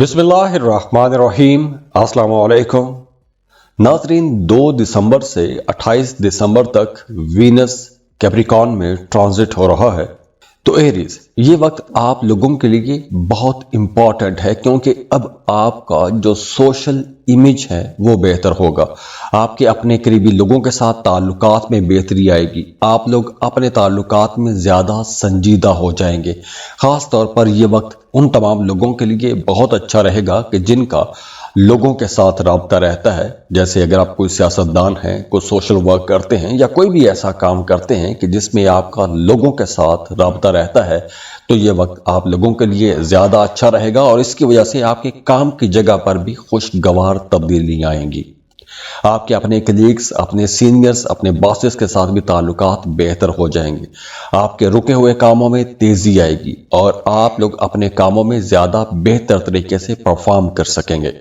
बिस्मिल्लाहिर्रहमानिर्रहीम। अस्सलाम वालेकुम नाज़रीन। 2 दिसंबर से 28 दिसंबर तक वीनस कैप्रिकॉर्न में ट्रांजिट हो रहा है। तो एरीज, ये वक्त आप लोगों के लिए बहुत इंपॉर्टेंट है क्योंकि अब आपका जो सोशल इमेज है वो बेहतर होगा। आपके अपने करीबी लोगों के साथ ताल्लुकात में बेहतरी आएगी। आप लोग अपने ताल्लुकात में ज़्यादा संजीदा हो जाएंगे। ख़ास तौर पर यह वक्त उन तमाम लोगों के लिए बहुत अच्छा रहेगा कि जिनका लोगों के साथ राब्ता रहता है। जैसे अगर आप कोई सियासतदान हैं, कोई सोशल वर्क करते हैं या कोई भी ऐसा काम करते हैं कि जिसमें आपका लोगों के साथ राब्ता रहता है, तो ये वक्त आप लोगों के लिए ज़्यादा अच्छा रहेगा और इसकी वजह से आपके काम की जगह पर भी खुशगवार तब्दीलियाँ आएंगी। आपके अपने कलीग्स, अपने सीनियर्स, अपने बॉसेस के साथ भी ताल्लुकात बेहतर हो जाएंगे। आपके रुके हुए कामों में तेज़ी आएगी और आप लोग अपने कामों में ज़्यादा बेहतर तरीके से परफॉर्म कर सकेंगे।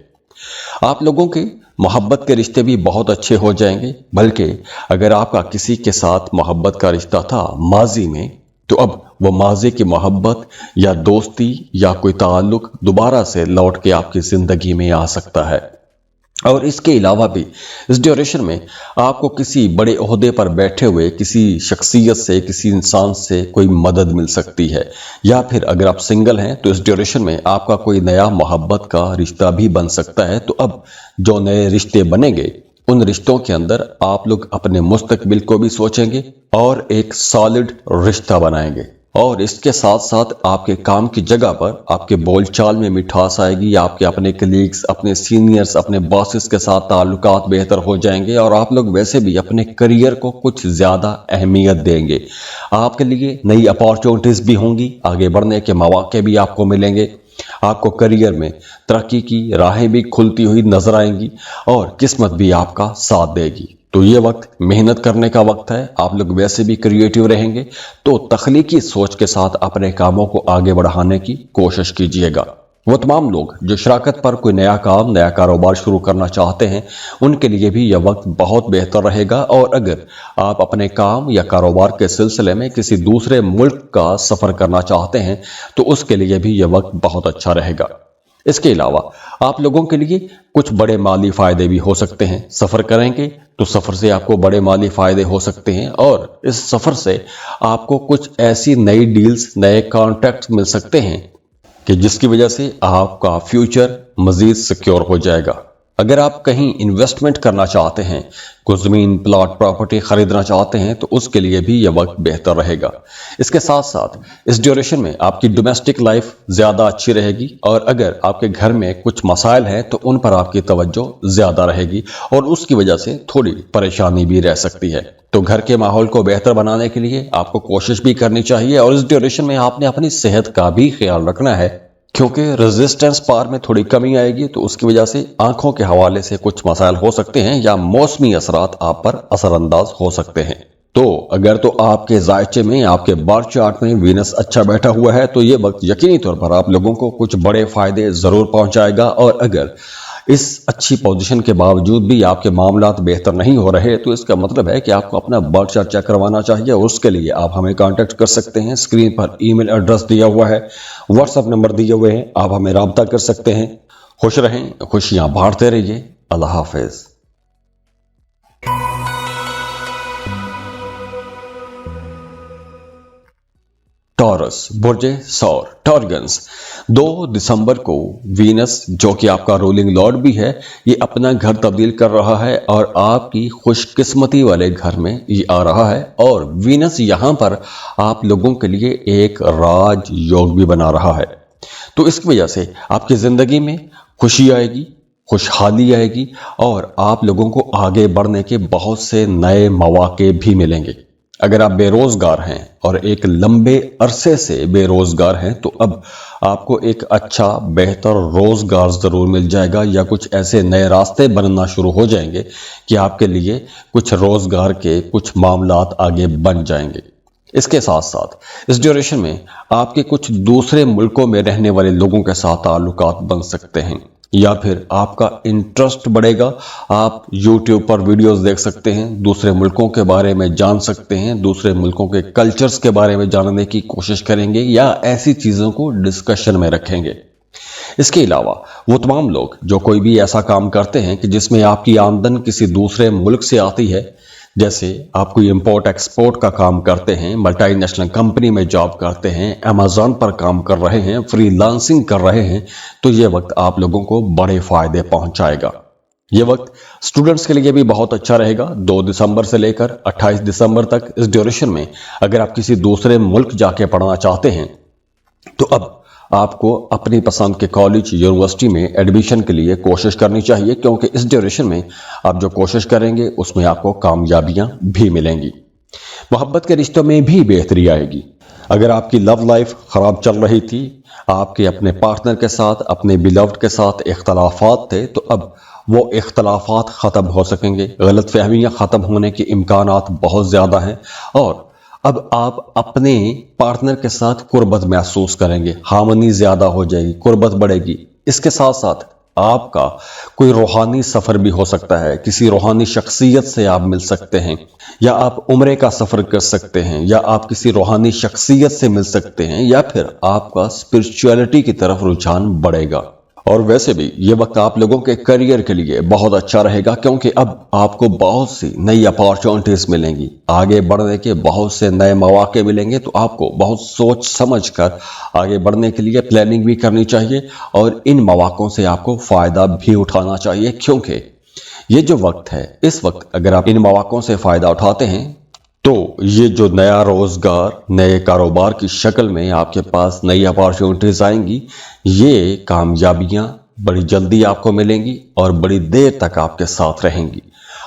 आप लोगों के मोहब्बत के रिश्ते भी बहुत अच्छे हो जाएंगे। बल्कि अगर आपका किसी के साथ मोहब्बत का रिश्ता था माजी में, तो अब वो माजी की मोहब्बत या दोस्ती या कोई ताल्लुक दोबारा से लौट के आपकी ज़िंदगी में आ सकता है। और इसके अलावा भी इस ड्यूरेशन में आपको किसी बड़े ओहदे पर बैठे हुए किसी शख्सियत से, किसी इंसान से कोई मदद मिल सकती है। या फिर अगर आप सिंगल हैं तो इस ड्यूरेशन में आपका कोई नया मोहब्बत का रिश्ता भी बन सकता है। तो अब जो नए रिश्ते बनेंगे उन रिश्तों के अंदर आप लोग अपने मुस्तकबिल को भी सोचेंगे और एक सॉलिड रिश्ता बनाएंगे। और इसके साथ साथ आपके काम की जगह पर आपके बोलचाल में मिठास आएगी। आपके अपने कलीग्स, अपने सीनियर्स, अपने बॉसेस के साथ ताल्लुकात बेहतर हो जाएंगे और आप लोग वैसे भी अपने करियर को कुछ ज़्यादा अहमियत देंगे। आपके लिए नई अपॉर्चुनिटीज़ भी होंगी, आगे बढ़ने के मौके भी आपको मिलेंगे। आपको करियर में तरक्की की राहें भी खुलती हुई नजर आएंगी और किस्मत भी आपका साथ देगी। तो ये वक्त मेहनत करने का वक्त है। आप लोग वैसे भी क्रिएटिव रहेंगे, तो तख्लीकी सोच के साथ अपने कामों को आगे बढ़ाने की कोशिश कीजिएगा। वो तमाम लोग जो शराकत पर कोई नया काम, नया कारोबार शुरू करना चाहते हैं, उनके लिए भी यह वक्त बहुत बेहतर रहेगा। और अगर आप अपने काम या कारोबार के सिलसिले में किसी दूसरे मुल्क का सफ़र करना चाहते हैं, तो उसके लिए भी यह वक्त बहुत अच्छा रहेगा। इसके अलावा आप लोगों के लिए कुछ बड़े माली फ़ायदे भी हो सकते हैं। सफ़र करेंगे तो सफ़र से आपको बड़े माली फ़ायदे हो सकते हैं और इस सफ़र से आपको कुछ ऐसी नई डील्स, नए कॉन्ट्रैक्ट्स मिल सकते हैं कि जिसकी वजह से आपका फ्यूचर मज़ीद सिक्योर हो जाएगा। अगर आप कहीं इन्वेस्टमेंट करना चाहते हैं, कुछ ज़मीन, प्लॉट, प्रॉपर्टी ख़रीदना चाहते हैं, तो उसके लिए भी यह वक्त बेहतर रहेगा। इसके साथ साथ इस ड्यूरेशन में आपकी डोमेस्टिक लाइफ ज़्यादा अच्छी रहेगी और अगर आपके घर में कुछ मसाइल हैं तो उन पर आपकी तवज्जो ज़्यादा रहेगी और उसकी वजह से थोड़ी परेशानी भी रह सकती है। तो घर के माहौल को बेहतर बनाने के लिए आपको कोशिश भी करनी चाहिए और इस ड्यूरेशन में आपने अपनी सेहत का भी ख्याल रखना है, क्योंकि रेजिस्टेंस पावर में थोड़ी कमी आएगी। तो उसकी वजह से आंखों के हवाले से कुछ मसाइल हो सकते हैं या मौसमी असरात आप पर असरअंदाज हो सकते हैं। तो अगर तो आपके जायचे में, आपके बर्थ चार्ट में वीनस अच्छा बैठा हुआ है, तो ये वक्त यकीनी तौर पर आप लोगों को कुछ बड़े फायदे जरूर पहुंचाएगा। और अगर इस अच्छी पोजीशन के बावजूद भी आपके मामलात बेहतर नहीं हो रहे, तो इसका मतलब है कि आपको अपना बर्थ चार्ट चेक करवाना चाहिए। और उसके लिए आप हमें कांटेक्ट कर सकते हैं। स्क्रीन पर ईमेल एड्रेस दिया हुआ है, व्हाट्सएप नंबर दिए हुए हैं, आप हमें राब्ता कर सकते हैं। खुश रहें, खुशियां बांटते रहिए। अल्लाह हाफिज। टॉरस, बुर्जे सौर, टॉर्गन्स। 2 दिसंबर को वीनस, जो कि आपका रूलिंग लॉर्ड भी है, ये अपना घर तब्दील कर रहा है और आपकी खुशकिस्मती वाले घर में ये आ रहा है। और वीनस यहाँ पर आप लोगों के लिए एक राज योग भी बना रहा है। तो इसकी वजह से आपकी ज़िंदगी में खुशी आएगी, खुशहाली आएगी और आप लोगों को आगे बढ़ने के बहुत से नए मौके भी मिलेंगे। अगर आप बेरोजगार हैं और एक लंबे अरसे से बेरोजगार हैं, तो अब आपको एक अच्छा बेहतर रोजगार जरूर मिल जाएगा या कुछ ऐसे नए रास्ते बनना शुरू हो जाएंगे कि आपके लिए कुछ रोजगार के कुछ मामलात आगे बन जाएंगे। इसके साथ साथ इस ड्यूरेशन में आपके कुछ दूसरे मुल्कों में रहने वाले लोगों के साथ ताल्लुकात बन सकते हैं या फिर आपका इंटरेस्ट बढ़ेगा। आप YouTube पर वीडियोस देख सकते हैं, दूसरे मुल्कों के बारे में जान सकते हैं, दूसरे मुल्कों के कल्चर्स के बारे में जानने की कोशिश करेंगे या ऐसी चीज़ों को डिस्कशन में रखेंगे। इसके अलावा वो तमाम लोग जो कोई भी ऐसा काम करते हैं कि जिसमें आपकी आमदन किसी दूसरे मुल्क से आती है, जैसे आप कोई इंपोर्ट एक्सपोर्ट का काम करते हैं, मल्टीनेशनल कंपनी में जॉब करते हैं, अमेज़न पर काम कर रहे हैं, फ्रीलांसिंग कर रहे हैं, तो ये वक्त आप लोगों को बड़े फायदे पहुंचाएगा। ये वक्त स्टूडेंट्स के लिए भी बहुत अच्छा रहेगा। 2 दिसंबर से लेकर 28 दिसंबर तक इस ड्यूरेशन में अगर आप किसी दूसरे मुल्क जाके पढ़ना चाहते हैं तो अब आपको अपनी पसंद के कॉलेज यूनिवर्सिटी में एडमिशन के लिए कोशिश करनी चाहिए, क्योंकि इस ड्यूरेशन में आप जो कोशिश करेंगे उसमें आपको कामयाबियां भी मिलेंगी। मोहब्बत के रिश्तों में भी बेहतरी आएगी। अगर आपकी लव लाइफ खराब चल रही थी, आपके अपने पार्टनर के साथ, अपने बिलव्ड के साथ इख्तलाफात थे, तो अब वो इख्तलाफात ख़त्म हो सकेंगे। गलत फहमियाँ ख़त्म होने के इम्कानात बहुत ज़्यादा हैं और अब आप अपने पार्टनर के साथ कुर्बत महसूस करेंगे, हार्मनी ज़्यादा हो जाएगी, कुर्बत बढ़ेगी। इसके साथ साथ आपका कोई रूहानी सफ़र भी हो सकता है, किसी रूहानी शख्सियत से आप मिल सकते हैं, या आप उम्रे का सफ़र कर सकते हैं, या आप किसी रूहानी शख्सियत से मिल सकते हैं, या फिर आपका स्पिरिचुअलिटी की तरफ रुझान बढ़ेगा। और वैसे भी ये वक्त आप लोगों के करियर के लिए बहुत अच्छा रहेगा, क्योंकि अब आपको बहुत सी नई अपॉर्चुनिटीज मिलेंगी, आगे बढ़ने के बहुत से नए मौके मिलेंगे। तो आपको बहुत सोच समझ कर आगे बढ़ने के लिए प्लानिंग भी करनी चाहिए और इन मौकों से आपको फायदा भी उठाना चाहिए, क्योंकि ये जो वक्त है, इस वक्त अगर आप इन मौकों से फायदा उठाते हैं तो ये जो नया रोजगार, नए कारोबार की शक्ल में आपके पास नई अपॉर्चुनिटीज आएंगी, ये कामयाबियां बड़ी जल्दी आपको मिलेंगी और बड़ी देर तक आपके साथ रहेंगी।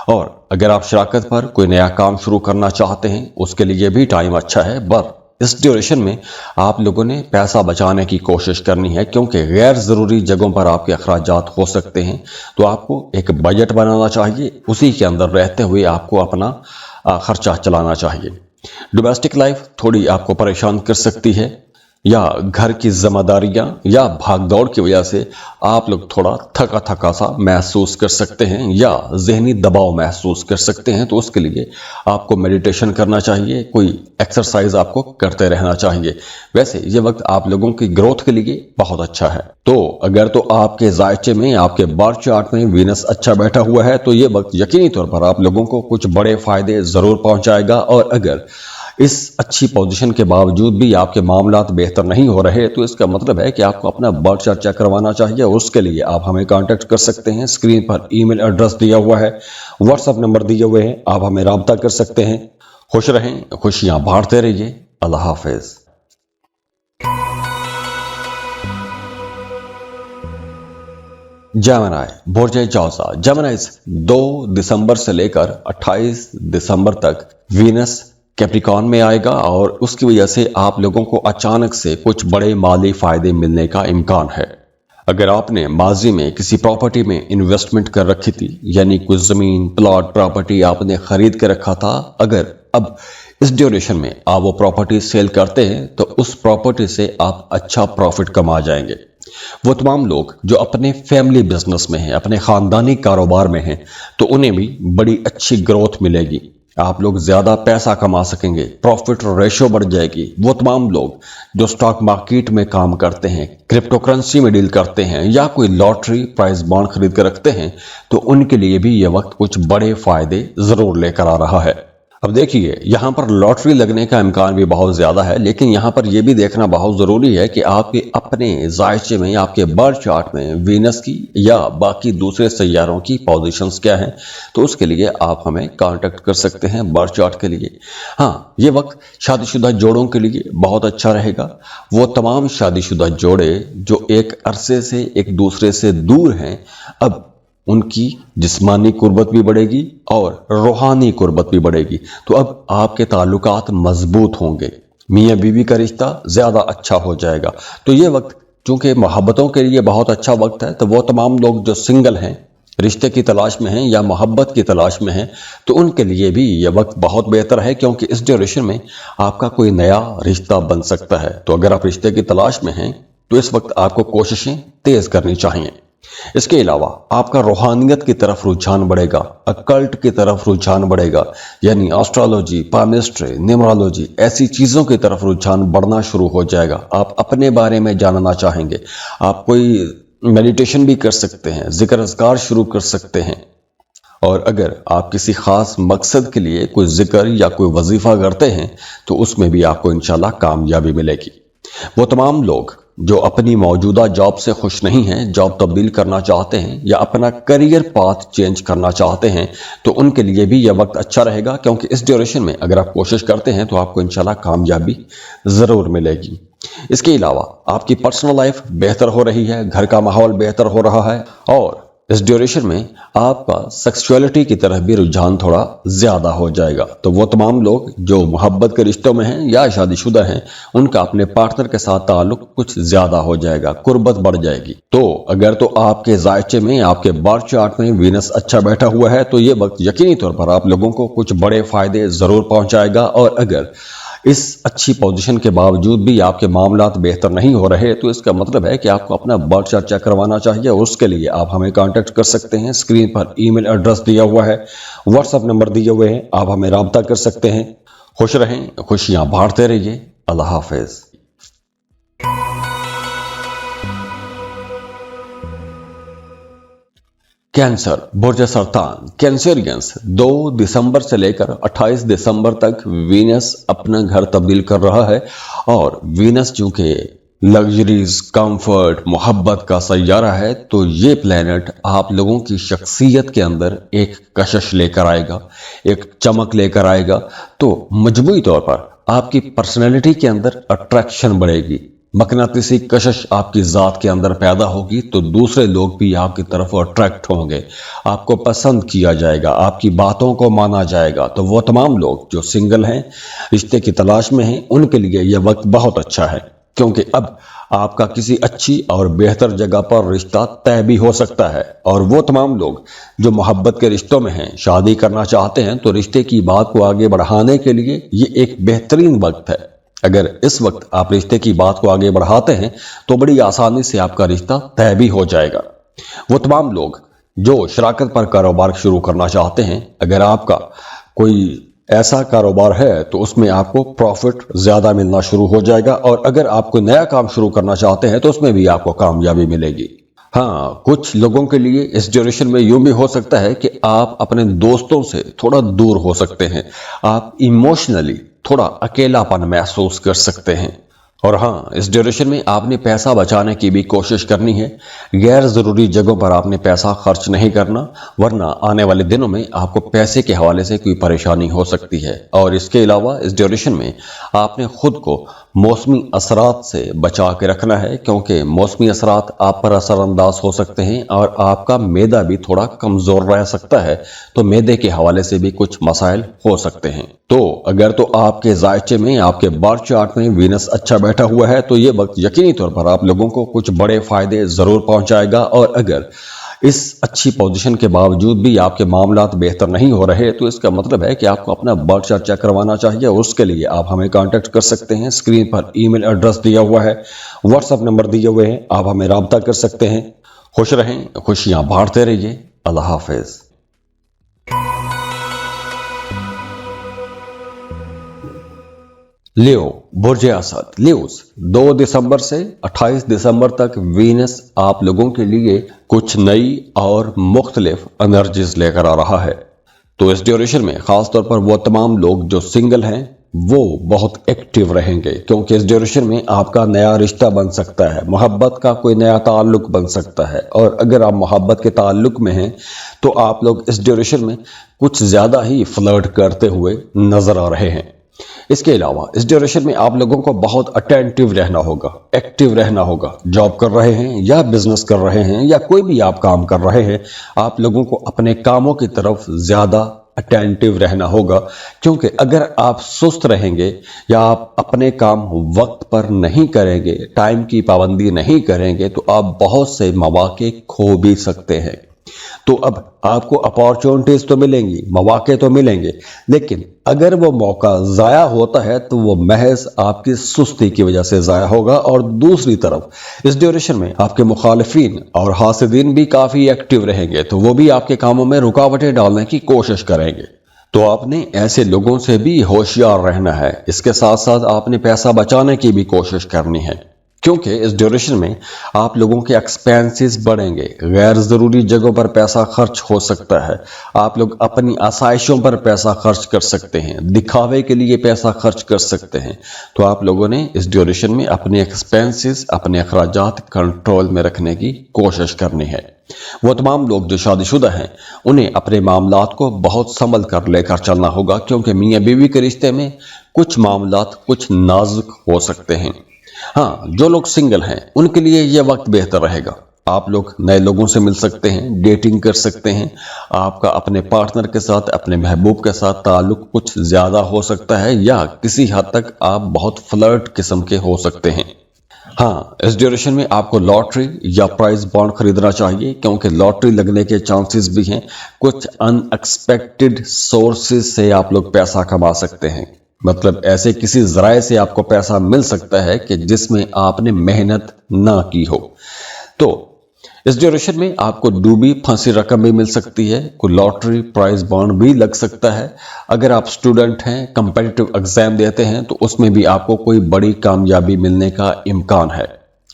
और अगर आप शराकत पर कोई नया काम शुरू करना चाहते हैं, उसके लिए भी टाइम अच्छा है, पर इस ड्यूरेशन में आप लोगों ने पैसा बचाने की कोशिश करनी है, क्योंकि गैर ज़रूरी जगहों पर आपके अखराजात हो सकते हैं। तो आपको एक बजट बनाना चाहिए, उसी के अंदर रहते हुए आपको अपना खर्चा चलाना चाहिए। डोमेस्टिक लाइफ थोड़ी आपको परेशान कर सकती है, या घर की जिम्मेदारियां या भागदौड़ की वजह से आप लोग थोड़ा थका थका सा महसूस कर सकते हैं या जहनी दबाव महसूस कर सकते हैं। तो उसके लिए आपको मेडिटेशन करना चाहिए, कोई एक्सरसाइज आपको करते रहना चाहिए। वैसे ये वक्त आप लोगों की ग्रोथ के लिए बहुत अच्छा है। तो अगर तो आपके जायचे में, आपके बर्थ चार्ट में वीनस अच्छा बैठा हुआ है, तो ये वक्त यकीनी तौर पर आप लोगों को कुछ बड़े फायदे जरूर पहुंचाएगा। और अगर इस अच्छी पोजीशन के बावजूद भी आपके मामलात बेहतर नहीं हो रहे, तो इसका मतलब है कि आपको अपना बर्थ चार्ट चेक करवाना चाहिए। और उसके लिए आप हमें कांटेक्ट कर सकते हैं। स्क्रीन पर ईमेल एड्रेस दिया हुआ है, व्हाट्सएप नंबर दिए हुए हैं, आप हमें राब्ता कर सकते हैं। खुश रहें, खुशियां बांटते रहिए। अल्लाह हाफिज। जेमिनी बुर्ज जौज़ा। जेमिनीज़ 2 दिसंबर से लेकर 28 दिसंबर तक वीनस कैप्रिकॉर्न में आएगा और उसकी वजह से आप लोगों को अचानक से कुछ बड़े माली फायदे मिलने का इम्कान है। अगर आपने माजी में किसी प्रॉपर्टी में इन्वेस्टमेंट कर रखी थी, यानी कुछ ज़मीन, प्लॉट, प्रॉपर्टी आपने खरीद के रखा था, अगर अब इस ड्यूरेशन में आप वो प्रॉपर्टी सेल करते हैं तो उस प्रॉपर्टी से आप अच्छा प्रॉफिट कमा जाएंगे। वो तमाम लोग जो अपने फैमिली बिजनेस में हैं, अपने खानदानी कारोबार में हैं, तो उन्हें भी बड़ी अच्छी ग्रोथ मिलेगी। आप लोग ज्यादा पैसा कमा सकेंगे, प्रॉफिट रेशो बढ़ जाएगी। वो तमाम लोग जो स्टॉक मार्केट में काम करते हैं, क्रिप्टो करेंसी में डील करते हैं, या कोई लॉटरी प्राइज बॉन्ड खरीद कर रखते हैं, तो उनके लिए भी ये वक्त कुछ बड़े फायदे जरूर लेकर आ रहा है। अब देखिए, यहाँ पर लॉटरी लगने का इम्कान भी बहुत ज़्यादा है, लेकिन यहाँ पर यह भी देखना बहुत ज़रूरी है कि आपके अपने जायचे में, आपके बर्थ चार्ट में वीनस की या बाकी दूसरे सैयारों की पोजीशंस क्या हैं। तो उसके लिए आप हमें कांटेक्ट कर सकते हैं बर्थ चार्ट के लिए। हाँ, ये वक्त शादीशुदा जोड़ों के लिए बहुत अच्छा रहेगा। वो तमाम शादीशुदा जोड़े जो एक अरसे से एक दूसरे से दूर हैं, अब उनकी जिस्मानी कुर्बत भी बढ़ेगी और रूहानी कुर्बत भी बढ़ेगी। तो अब आपके ताल्लुकात मजबूत होंगे, मियाँ बीवी का रिश्ता ज़्यादा अच्छा हो जाएगा। तो ये वक्त चूँकि मोहब्बतों के लिए बहुत अच्छा वक्त है, तो वो तमाम लोग जो सिंगल हैं, रिश्ते की तलाश में हैं या मोहब्बत की तलाश में हैं, तो उनके लिए भी ये वक्त बहुत बेहतर है, क्योंकि इस ड्यूरेशन में आपका कोई नया रिश्ता बन सकता है। तो अगर आप रिश्ते की तलाश में हैं तो इस वक्त आपको कोशिशें तेज़ करनी चाहिए। اس کے علاوہ آپ کا روحانیت کی طرف رجحان بڑھے گا، اکلٹ کی طرف رجحان بڑھے گا، یعنی ایسٹرولوجی، پالمسٹری، نیمرولوجی، ایسی چیزوں کی طرف رجحان بڑھنا شروع ہو جائے گا۔ آپ اپنے بارے میں جاننا چاہیں گے، آپ کوئی میڈیٹیشن بھی کر سکتے ہیں، ذکر اذکار شروع کر سکتے ہیں، اور اگر آپ کسی خاص مقصد کے لیے کوئی ذکر یا کوئی وظیفہ کرتے ہیں تو اس میں بھی آپ کو انشاءاللہ کامیابی ملے گی۔ وہ تمام لوگ جو اپنی موجودہ جاب سے خوش نہیں ہیں، جاب تبدیل کرنا چاہتے ہیں یا اپنا کریئر پاتھ چینج کرنا چاہتے ہیں، تو ان کے لیے بھی یہ وقت اچھا رہے گا، کیونکہ اس ڈیوریشن میں اگر آپ کوشش کرتے ہیں تو آپ کو انشاءاللہ کامیابی ضرور ملے گی۔ اس کے علاوہ آپ کی پرسنل لائف بہتر ہو رہی ہے، گھر کا ماحول بہتر ہو رہا ہے، اور اس ڈیوریشن میں آپ کا سیکسولیٹی کی طرف بھی رجحان تھوڑا زیادہ ہو جائے گا۔ تو وہ تمام لوگ جو محبت کے رشتوں میں ہیں یا شادی شدہ ہیں، ان کا اپنے پارٹنر کے ساتھ تعلق کچھ زیادہ ہو جائے گا، قربت بڑھ جائے گی۔ تو اگر تو آپ کے ذائچے میں، آپ کے برتھ چارٹ میں وینس اچھا بیٹھا ہوا ہے تو یہ وقت یقینی طور پر آپ لوگوں کو کچھ بڑے فائدے ضرور پہنچائے گا، اور اگر اس اچھی پوزیشن کے باوجود بھی آپ کے معاملات بہتر نہیں ہو رہے تو اس کا مطلب ہے کہ آپ کو اپنا برتھ چارٹ چیک کروانا چاہیے، اور اس کے لیے آپ ہمیں کانٹیکٹ کر سکتے ہیں۔ اسکرین پر ای میل ایڈریس دیا ہوا ہے، واٹس ایپ نمبر دیے ہوئے ہیں، آپ ہمیں رابطہ کر سکتے ہیں۔ خوش رہیں، خوشیاں بانٹتے رہیے۔ اللہ حافظ۔ کینسر، برج سرطان، کینسرینس 2 دسمبر سے لے کر 28 دسمبر تک وینس اپنا گھر تبدیل کر رہا ہے، اور وینس چونکہ لگژریز، کمفرٹ، محبت کا سیارہ ہے، تو یہ پلینٹ آپ لوگوں کی شخصیت کے اندر ایک کشش لے کر آئے گا، ایک چمک لے کر آئے گا، تو مجموعی طور پر آپ کی پرسنالٹی کے اندر اٹریکشن بڑھے گی، مقناطیسی کشش آپ کی ذات کے اندر پیدا ہوگی، تو دوسرے لوگ بھی آپ کی طرف اٹریکٹ ہوں گے، آپ کو پسند کیا جائے گا، آپ کی باتوں کو مانا جائے گا۔ تو وہ تمام لوگ جو سنگل ہیں، رشتے کی تلاش میں ہیں، ان کے لیے یہ وقت بہت اچھا ہے، کیونکہ اب آپ کا کسی اچھی اور بہتر جگہ پر رشتہ طے بھی ہو سکتا ہے۔ اور وہ تمام لوگ جو محبت کے رشتوں میں ہیں، شادی کرنا چاہتے ہیں، تو رشتے کی بات کو آگے بڑھانے کے لیے یہ ایک بہترین وقت ہے۔ اگر اس وقت آپ رشتے کی بات کو آگے بڑھاتے ہیں تو بڑی آسانی سے آپ کا رشتہ طے بھی ہو جائے گا۔ وہ تمام لوگ جو شراکت پر کاروبار شروع کرنا چاہتے ہیں، اگر آپ کا کوئی ایسا کاروبار ہے تو اس میں آپ کو پروفٹ زیادہ ملنا شروع ہو جائے گا، اور اگر آپ کوئی نیا کام شروع کرنا چاہتے ہیں تو اس میں بھی آپ کو کامیابی ملے گی۔ ہاں، کچھ لوگوں کے لیے اس ڈیوریشن میں یوں بھی ہو سکتا ہے کہ آپ اپنے دوستوں سے تھوڑا دور ہو سکتے ہیں، آپ ایموشنلی تھوڑا اکیلا پن محسوس کر سکتے ہیں۔ اور ہاں، اس ڈیوریشن میں آپ نے پیسہ بچانے کی بھی کوشش کرنی ہے، غیر ضروری جگہوں پر آپ نے پیسہ خرچ نہیں کرنا، ورنہ آنے والے دنوں میں آپ کو پیسے کے حوالے سے کوئی پریشانی ہو سکتی ہے۔ اور اس کے علاوہ اس ڈیوریشن میں آپ نے خود کو موسمی اثرات سے بچا کے رکھنا ہے، کیونکہ موسمی اثرات آپ پر اثر انداز ہو سکتے ہیں، اور آپ کا معدہ بھی تھوڑا کمزور رہ سکتا ہے، تو معدے کے حوالے سے بھی کچھ مسائل ہو سکتے ہیں۔ تو اگر تو آپ کے ذائچے میں، آپ کے برتھ چارٹ میں وینس اچھا بیٹھا ہوا ہے تو یہ وقت یقینی طور پر آپ لوگوں کو کچھ بڑے فائدے ضرور پہنچائے گا، اور اگر اس اچھی پوزیشن کے باوجود بھی آپ کے معاملات بہتر نہیں ہو رہے تو اس کا مطلب ہے کہ آپ کو اپنا برتھ چارٹ چیک کروانا چاہیے، اور اس کے لیے آپ ہمیں کانٹیکٹ کر سکتے ہیں۔ اسکرین پر ای میل ایڈریس دیا ہوا ہے، واٹس ایپ نمبر دیے ہوئے ہیں، آپ ہمیں رابطہ کر سکتے ہیں۔ خوش رہیں، خوشیاں بانٹتے رہیے۔ اللہ حافظ۔ لیو، برج اسد، لیوز 2 دسمبر سے 28 دسمبر تک وینس آپ لوگوں کے لیے کچھ نئی اور مختلف انرجیز لے کر آ رہا ہے۔ تو اس ڈیوریشن میں خاص طور پر وہ تمام لوگ جو سنگل ہیں وہ بہت ایکٹیو رہیں گے، کیونکہ اس ڈیوریشن میں آپ کا نیا رشتہ بن سکتا ہے، محبت کا کوئی نیا تعلق بن سکتا ہے، اور اگر آپ محبت کے تعلق میں ہیں تو آپ لوگ اس ڈیوریشن میں کچھ زیادہ ہی فلرٹ کرتے ہوئے نظر آ رہے ہیں۔ اس کے علاوہ اس ڈیوریشن میں آپ لوگوں کو بہت اٹینٹیو رہنا ہوگا، ایکٹیو رہنا ہوگا۔ جاب کر رہے ہیں یا بزنس کر رہے ہیں یا کوئی بھی آپ کام کر رہے ہیں، آپ لوگوں کو اپنے کاموں کی طرف زیادہ اٹینٹیو رہنا ہوگا، کیونکہ اگر آپ سست رہیں گے یا آپ اپنے کام وقت پر نہیں کریں گے، ٹائم کی پابندی نہیں کریں گے، تو آپ بہت سے مواقع کھو بھی سکتے ہیں۔ تو اب آپ کو اپارچونٹیز تو ملیں گی، مواقع تو ملیں گے، لیکن اگر وہ موقع ضائع ہوتا ہے تو وہ محض آپ کی سستی کی وجہ سے ضائع ہوگا۔ اور دوسری طرف اس ڈیوریشن میں آپ کے مخالفین اور حاسدین بھی کافی ایکٹیو رہیں گے، تو وہ بھی آپ کے کاموں میں رکاوٹیں ڈالنے کی کوشش کریں گے۔ تو آپ نے ایسے لوگوں سے بھی ہوشیار رہنا ہے۔ اس کے ساتھ ساتھ آپ نے پیسہ بچانے کی بھی کوشش کرنی ہے، کیونکہ اس ڈیوریشن میں آپ لوگوں کے ایکسپینسز بڑھیں گے، غیر ضروری جگہوں پر پیسہ خرچ ہو سکتا ہے، آپ لوگ اپنی آسائشوں پر پیسہ خرچ کر سکتے ہیں، دکھاوے کے لیے پیسہ خرچ کر سکتے ہیں۔ تو آپ لوگوں نے اس ڈیوریشن میں اپنے ایکسپینسز، اپنے اخراجات کنٹرول میں رکھنے کی کوشش کرنی ہے۔ وہ تمام لوگ جو شادی شدہ ہیں انہیں اپنے معاملات کو بہت سنبھل کر لے کر چلنا ہوگا، کیونکہ میاں بیوی کے رشتے میں کچھ معاملات کچھ نازک ہو سکتے ہیں۔ ہاں، جو لوگ سنگل ہیں ان کے لیے یہ وقت بہتر رہے گا۔ آپ لوگ نئے لوگوں سے مل سکتے ہیں، ڈیٹنگ کر سکتے ہیں، آپ کا اپنے پارٹنر کے ساتھ، اپنے محبوب کے ساتھ تعلق کچھ زیادہ ہو سکتا ہے، یا کسی حد تک آپ بہت فلرٹ قسم کے ہو سکتے ہیں۔ ہاں، اس ڈیوریشن میں آپ کو لاٹری یا پرائز بانڈ خریدنا چاہیے، کیونکہ لاٹری لگنے کے چانسز بھی ہیں۔ کچھ ان ایکسپیکٹڈ سورسز سے آپ لوگ پیسہ کما سکتے ہیں، مطلب ایسے کسی ذرائع سے آپ کو پیسہ مل سکتا ہے کہ جس میں آپ نے محنت نہ کی ہو۔ تو اس ڈیوریشن میں آپ کو ڈوبی پھنسی رقم بھی مل سکتی ہے، کوئی لاٹری پرائز بانڈ بھی لگ سکتا ہے۔ اگر آپ سٹوڈنٹ ہیں، کمپیٹیٹو ایگزام دیتے ہیں، تو اس میں بھی آپ کو کوئی بڑی کامیابی ملنے کا امکان ہے۔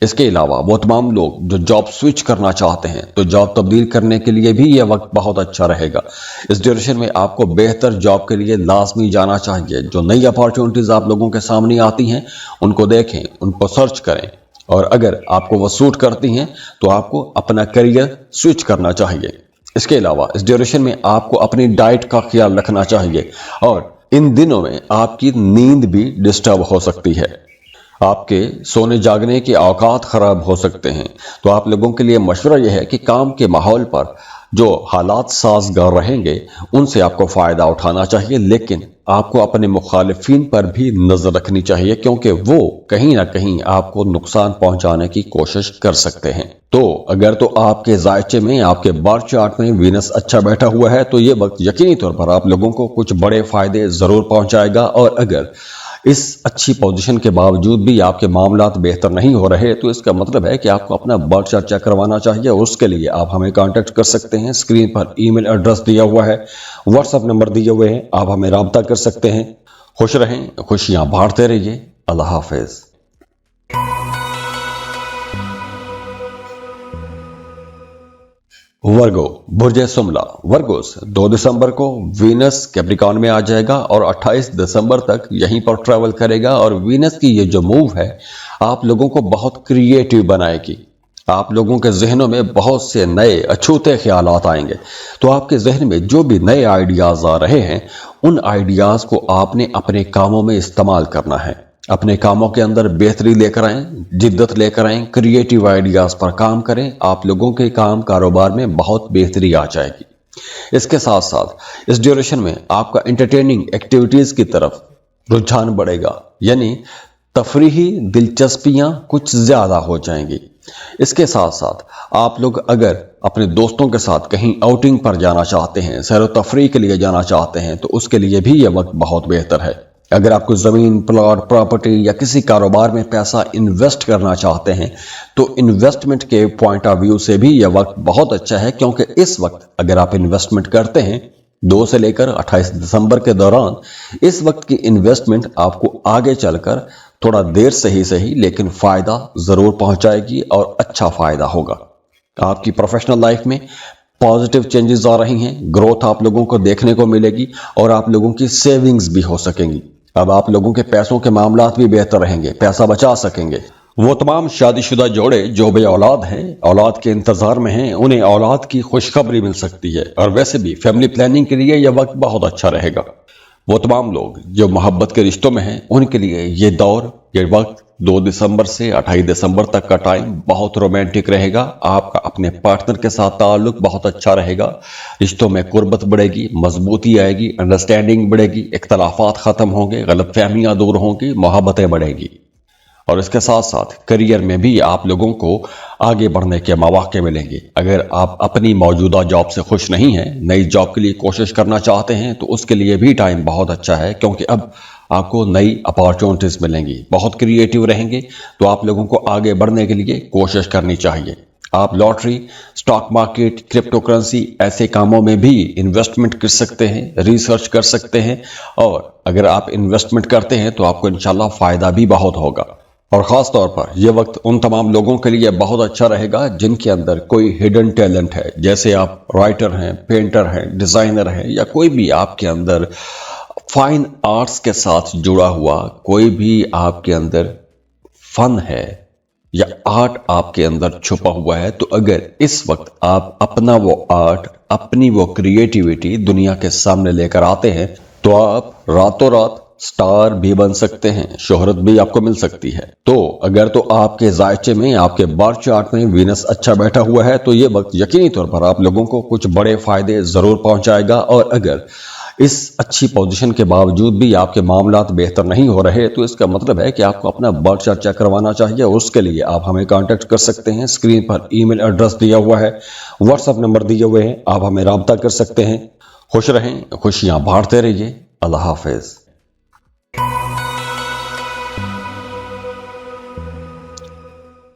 اس کے علاوہ وہ تمام لوگ جو جاب سوئچ کرنا چاہتے ہیں، تو جاب تبدیل کرنے کے لیے بھی یہ وقت بہت اچھا رہے گا۔ اس ڈیوریشن میں آپ کو بہتر جاب کے لیے لازمی جانا چاہیے۔ جو نئی اپارچونٹیز آپ لوگوں کے سامنے آتی ہیں ان کو دیکھیں، ان کو سرچ کریں، اور اگر آپ کو وہ سوٹ کرتی ہیں تو آپ کو اپنا کیریئر سوئچ کرنا چاہیے۔ اس کے علاوہ اس ڈیوریشن میں آپ کو اپنی ڈائٹ کا خیال رکھنا چاہیے، اور ان دنوں میں آپ کی نیند بھی ڈسٹرب ہو سکتی ہے، آپ کے سونے جاگنے کے اوقات خراب ہو سکتے ہیں۔ تو آپ لوگوں کے لیے مشورہ یہ ہے کہ کام کے ماحول پر جو حالات سازگار رہیں گے ان سے آپ کو فائدہ اٹھانا چاہیے، لیکن آپ کو اپنے مخالفین پر بھی نظر رکھنی چاہیے، کیونکہ وہ کہیں نہ کہیں آپ کو نقصان پہنچانے کی کوشش کر سکتے ہیں۔ تو اگر تو آپ کے ذائچے میں، آپ کے بارتھ چارٹ میں وینس اچھا بیٹھا ہوا ہے تو یہ وقت یقینی طور پر آپ لوگوں کو کچھ بڑے فائدے ضرور پہنچائے گا، اور اگر اس اچھی پوزیشن کے باوجود بھی آپ کے معاملات بہتر نہیں ہو رہے تو اس کا مطلب ہے کہ آپ کو اپنا برتھ چارٹ چیک کروانا چاہیے، اور اس کے لیے آپ ہمیں کانٹیکٹ کر سکتے ہیں۔ اسکرین پر ای میل ایڈریس دیا ہوا ہے، واٹس ایپ نمبر دیے ہوئے ہیں، آپ ہمیں رابطہ کر سکتے ہیں۔ خوش رہیں، خوشیاں بانٹتے رہیے۔ اللہ حافظ۔ ورگو، برج سملا۔ ورگوس 2 دسمبر کو وینس کیپریکان میں آ جائے گا اور 28 دسمبر تک یہیں پر ٹریول کرے گا، اور وینس کی یہ جو موو ہے آپ لوگوں کو بہت کریٹیو بنائے گی۔ آپ لوگوں کے ذہنوں میں بہت سے نئے اچھوتے خیالات آئیں گے، تو آپ کے ذہن میں جو بھی نئے آئیڈیاز آ رہے ہیں ان آئیڈیاز کو آپ نے اپنے کاموں میں استعمال کرنا ہے۔ اپنے کاموں کے اندر بہتری لے کر آئیں، جدت لے کر آئیں، کریٹیو آئیڈیاز پر کام کریں، آپ لوگوں کے کام کاروبار میں بہت بہتری آ جائے گی۔ اس کے ساتھ ساتھ اس ڈیوریشن میں آپ کا انٹرٹیننگ ایکٹیویٹیز کی طرف رجحان بڑھے گا، یعنی تفریحی دلچسپیاں کچھ زیادہ ہو جائیں گی۔ اس کے ساتھ ساتھ آپ لوگ اگر اپنے دوستوں کے ساتھ کہیں آؤٹنگ پر جانا چاہتے ہیں، سیر و تفریح کے لیے جانا چاہتے ہیں، تو اس کے لیے بھی یہ وقت بہت بہتر ہے۔ اگر آپ کو زمین، پلاٹ، پراپرٹی یا کسی کاروبار میں پیسہ انویسٹ کرنا چاہتے ہیں تو انویسٹمنٹ کے پوائنٹ آف ویو سے بھی یہ وقت بہت اچھا ہے، کیونکہ اس وقت اگر آپ انویسٹمنٹ کرتے ہیں 2 سے لے کر 28 دسمبر کے دوران، اس وقت کی انویسٹمنٹ آپ کو آگے چل کر تھوڑا دیر سے ہی صحیح لیکن فائدہ ضرور پہنچائے گی، اور اچھا فائدہ ہوگا۔ آپ کی پروفیشنل لائف میں پازیٹیو چینجز آ رہی ہیں، گروتھ آپ لوگوں کو دیکھنے کو ملے گی، اور آپ لوگوں کی سیونگز بھی ہو سکیں گی۔ اب آپ لوگوں کے پیسوں کے معاملات بھی بہتر رہیں گے، پیسہ بچا سکیں گے۔ وہ تمام شادی شدہ جوڑے جو بے اولاد ہیں، اولاد کے انتظار میں ہیں، انہیں اولاد کی خوشخبری مل سکتی ہے، اور ویسے بھی فیملی پلاننگ کے لیے یہ وقت بہت اچھا رہے گا۔ وہ تمام لوگ جو محبت کے رشتوں میں ہیں ان کے لیے یہ دور، یہ وقت 2 دسمبر سے 28 دسمبر تک کا ٹائم بہت رومانٹک رہے گا۔ آپ کا اپنے پارٹنر کے ساتھ تعلق بہت اچھا رہے گا، رشتوں میں قربت بڑھے گی، مضبوطی آئے گی، انڈرسٹینڈنگ بڑھے گی، اختلافات ختم ہوں گے، غلط فہمیاں دور ہوں گی، محبتیں بڑھیں گی۔ और इसके साथ साथ करियर में भी आप लोगों को आगे बढ़ने के मौके मिलेंगे। अगर आप अपनी मौजूदा जॉब से खुश नहीं हैं, नई जॉब के लिए कोशिश करना चाहते हैं, तो उसके लिए भी टाइम बहुत अच्छा है, क्योंकि अब आपको नई अपॉर्चुनिटीज मिलेंगी। बहुत क्रिएटिव रहेंगे, तो आप लोगों को आगे बढ़ने के लिए कोशिश करनी चाहिए। आप lottery, stock market, crypto currency ऐसे कामों में भी इन्वेस्टमेंट कर सकते हैं, रिसर्च कर सकते हैं, और अगर आप इन्वेस्टमेंट करते हैं तो आपको इंशाल्लाह फायदा भी बहुत होगा। और ख़ास तौर पर यह वक्त उन तमाम लोगों के लिए बहुत अच्छा रहेगा जिनके अंदर कोई हिडन टैलेंट है, जैसे आप राइटर हैं, पेंटर हैं, डिज़ाइनर हैं, या कोई भी आपके अंदर फाइन आर्ट्स के साथ जुड़ा हुआ कोई भी आपके अंदर फन है या आर्ट आपके अंदर छुपा हुआ है। तो अगर इस वक्त आप अपना वो आर्ट, अपनी वो क्रिएटिविटी दुनिया के सामने लेकर आते हैं, तो आप रातों रात स्टार भी बन सकते हैं, शोहरत भी आपको मिल सकती है। तो अगर तो आपके जायचे में, आपके बर्थ चार्ट में वीनस अच्छा बैठा हुआ है, तो ये वक्त यकीनी तौर पर आप लोगों को कुछ बड़े फायदे जरूर पहुंचाएगा। और अगर इस अच्छी पोजीशन के बावजूद भी आपके मामलात बेहतर नहीं हो रहे, तो इसका मतलब है कि आपको अपना बर्थ चार्ट चेक करवाना चाहिए। और उसके लिए आप हमें कांटेक्ट कर सकते हैं। स्क्रीन पर ईमेल एड्रेस दिया हुआ है, व्हाट्सएप नंबर दिए हुए हैं, आप हमें राब्ता कर सकते हैं। खुश रहें, खुशियां बांटते रहिए। अल्लाह हाफिज।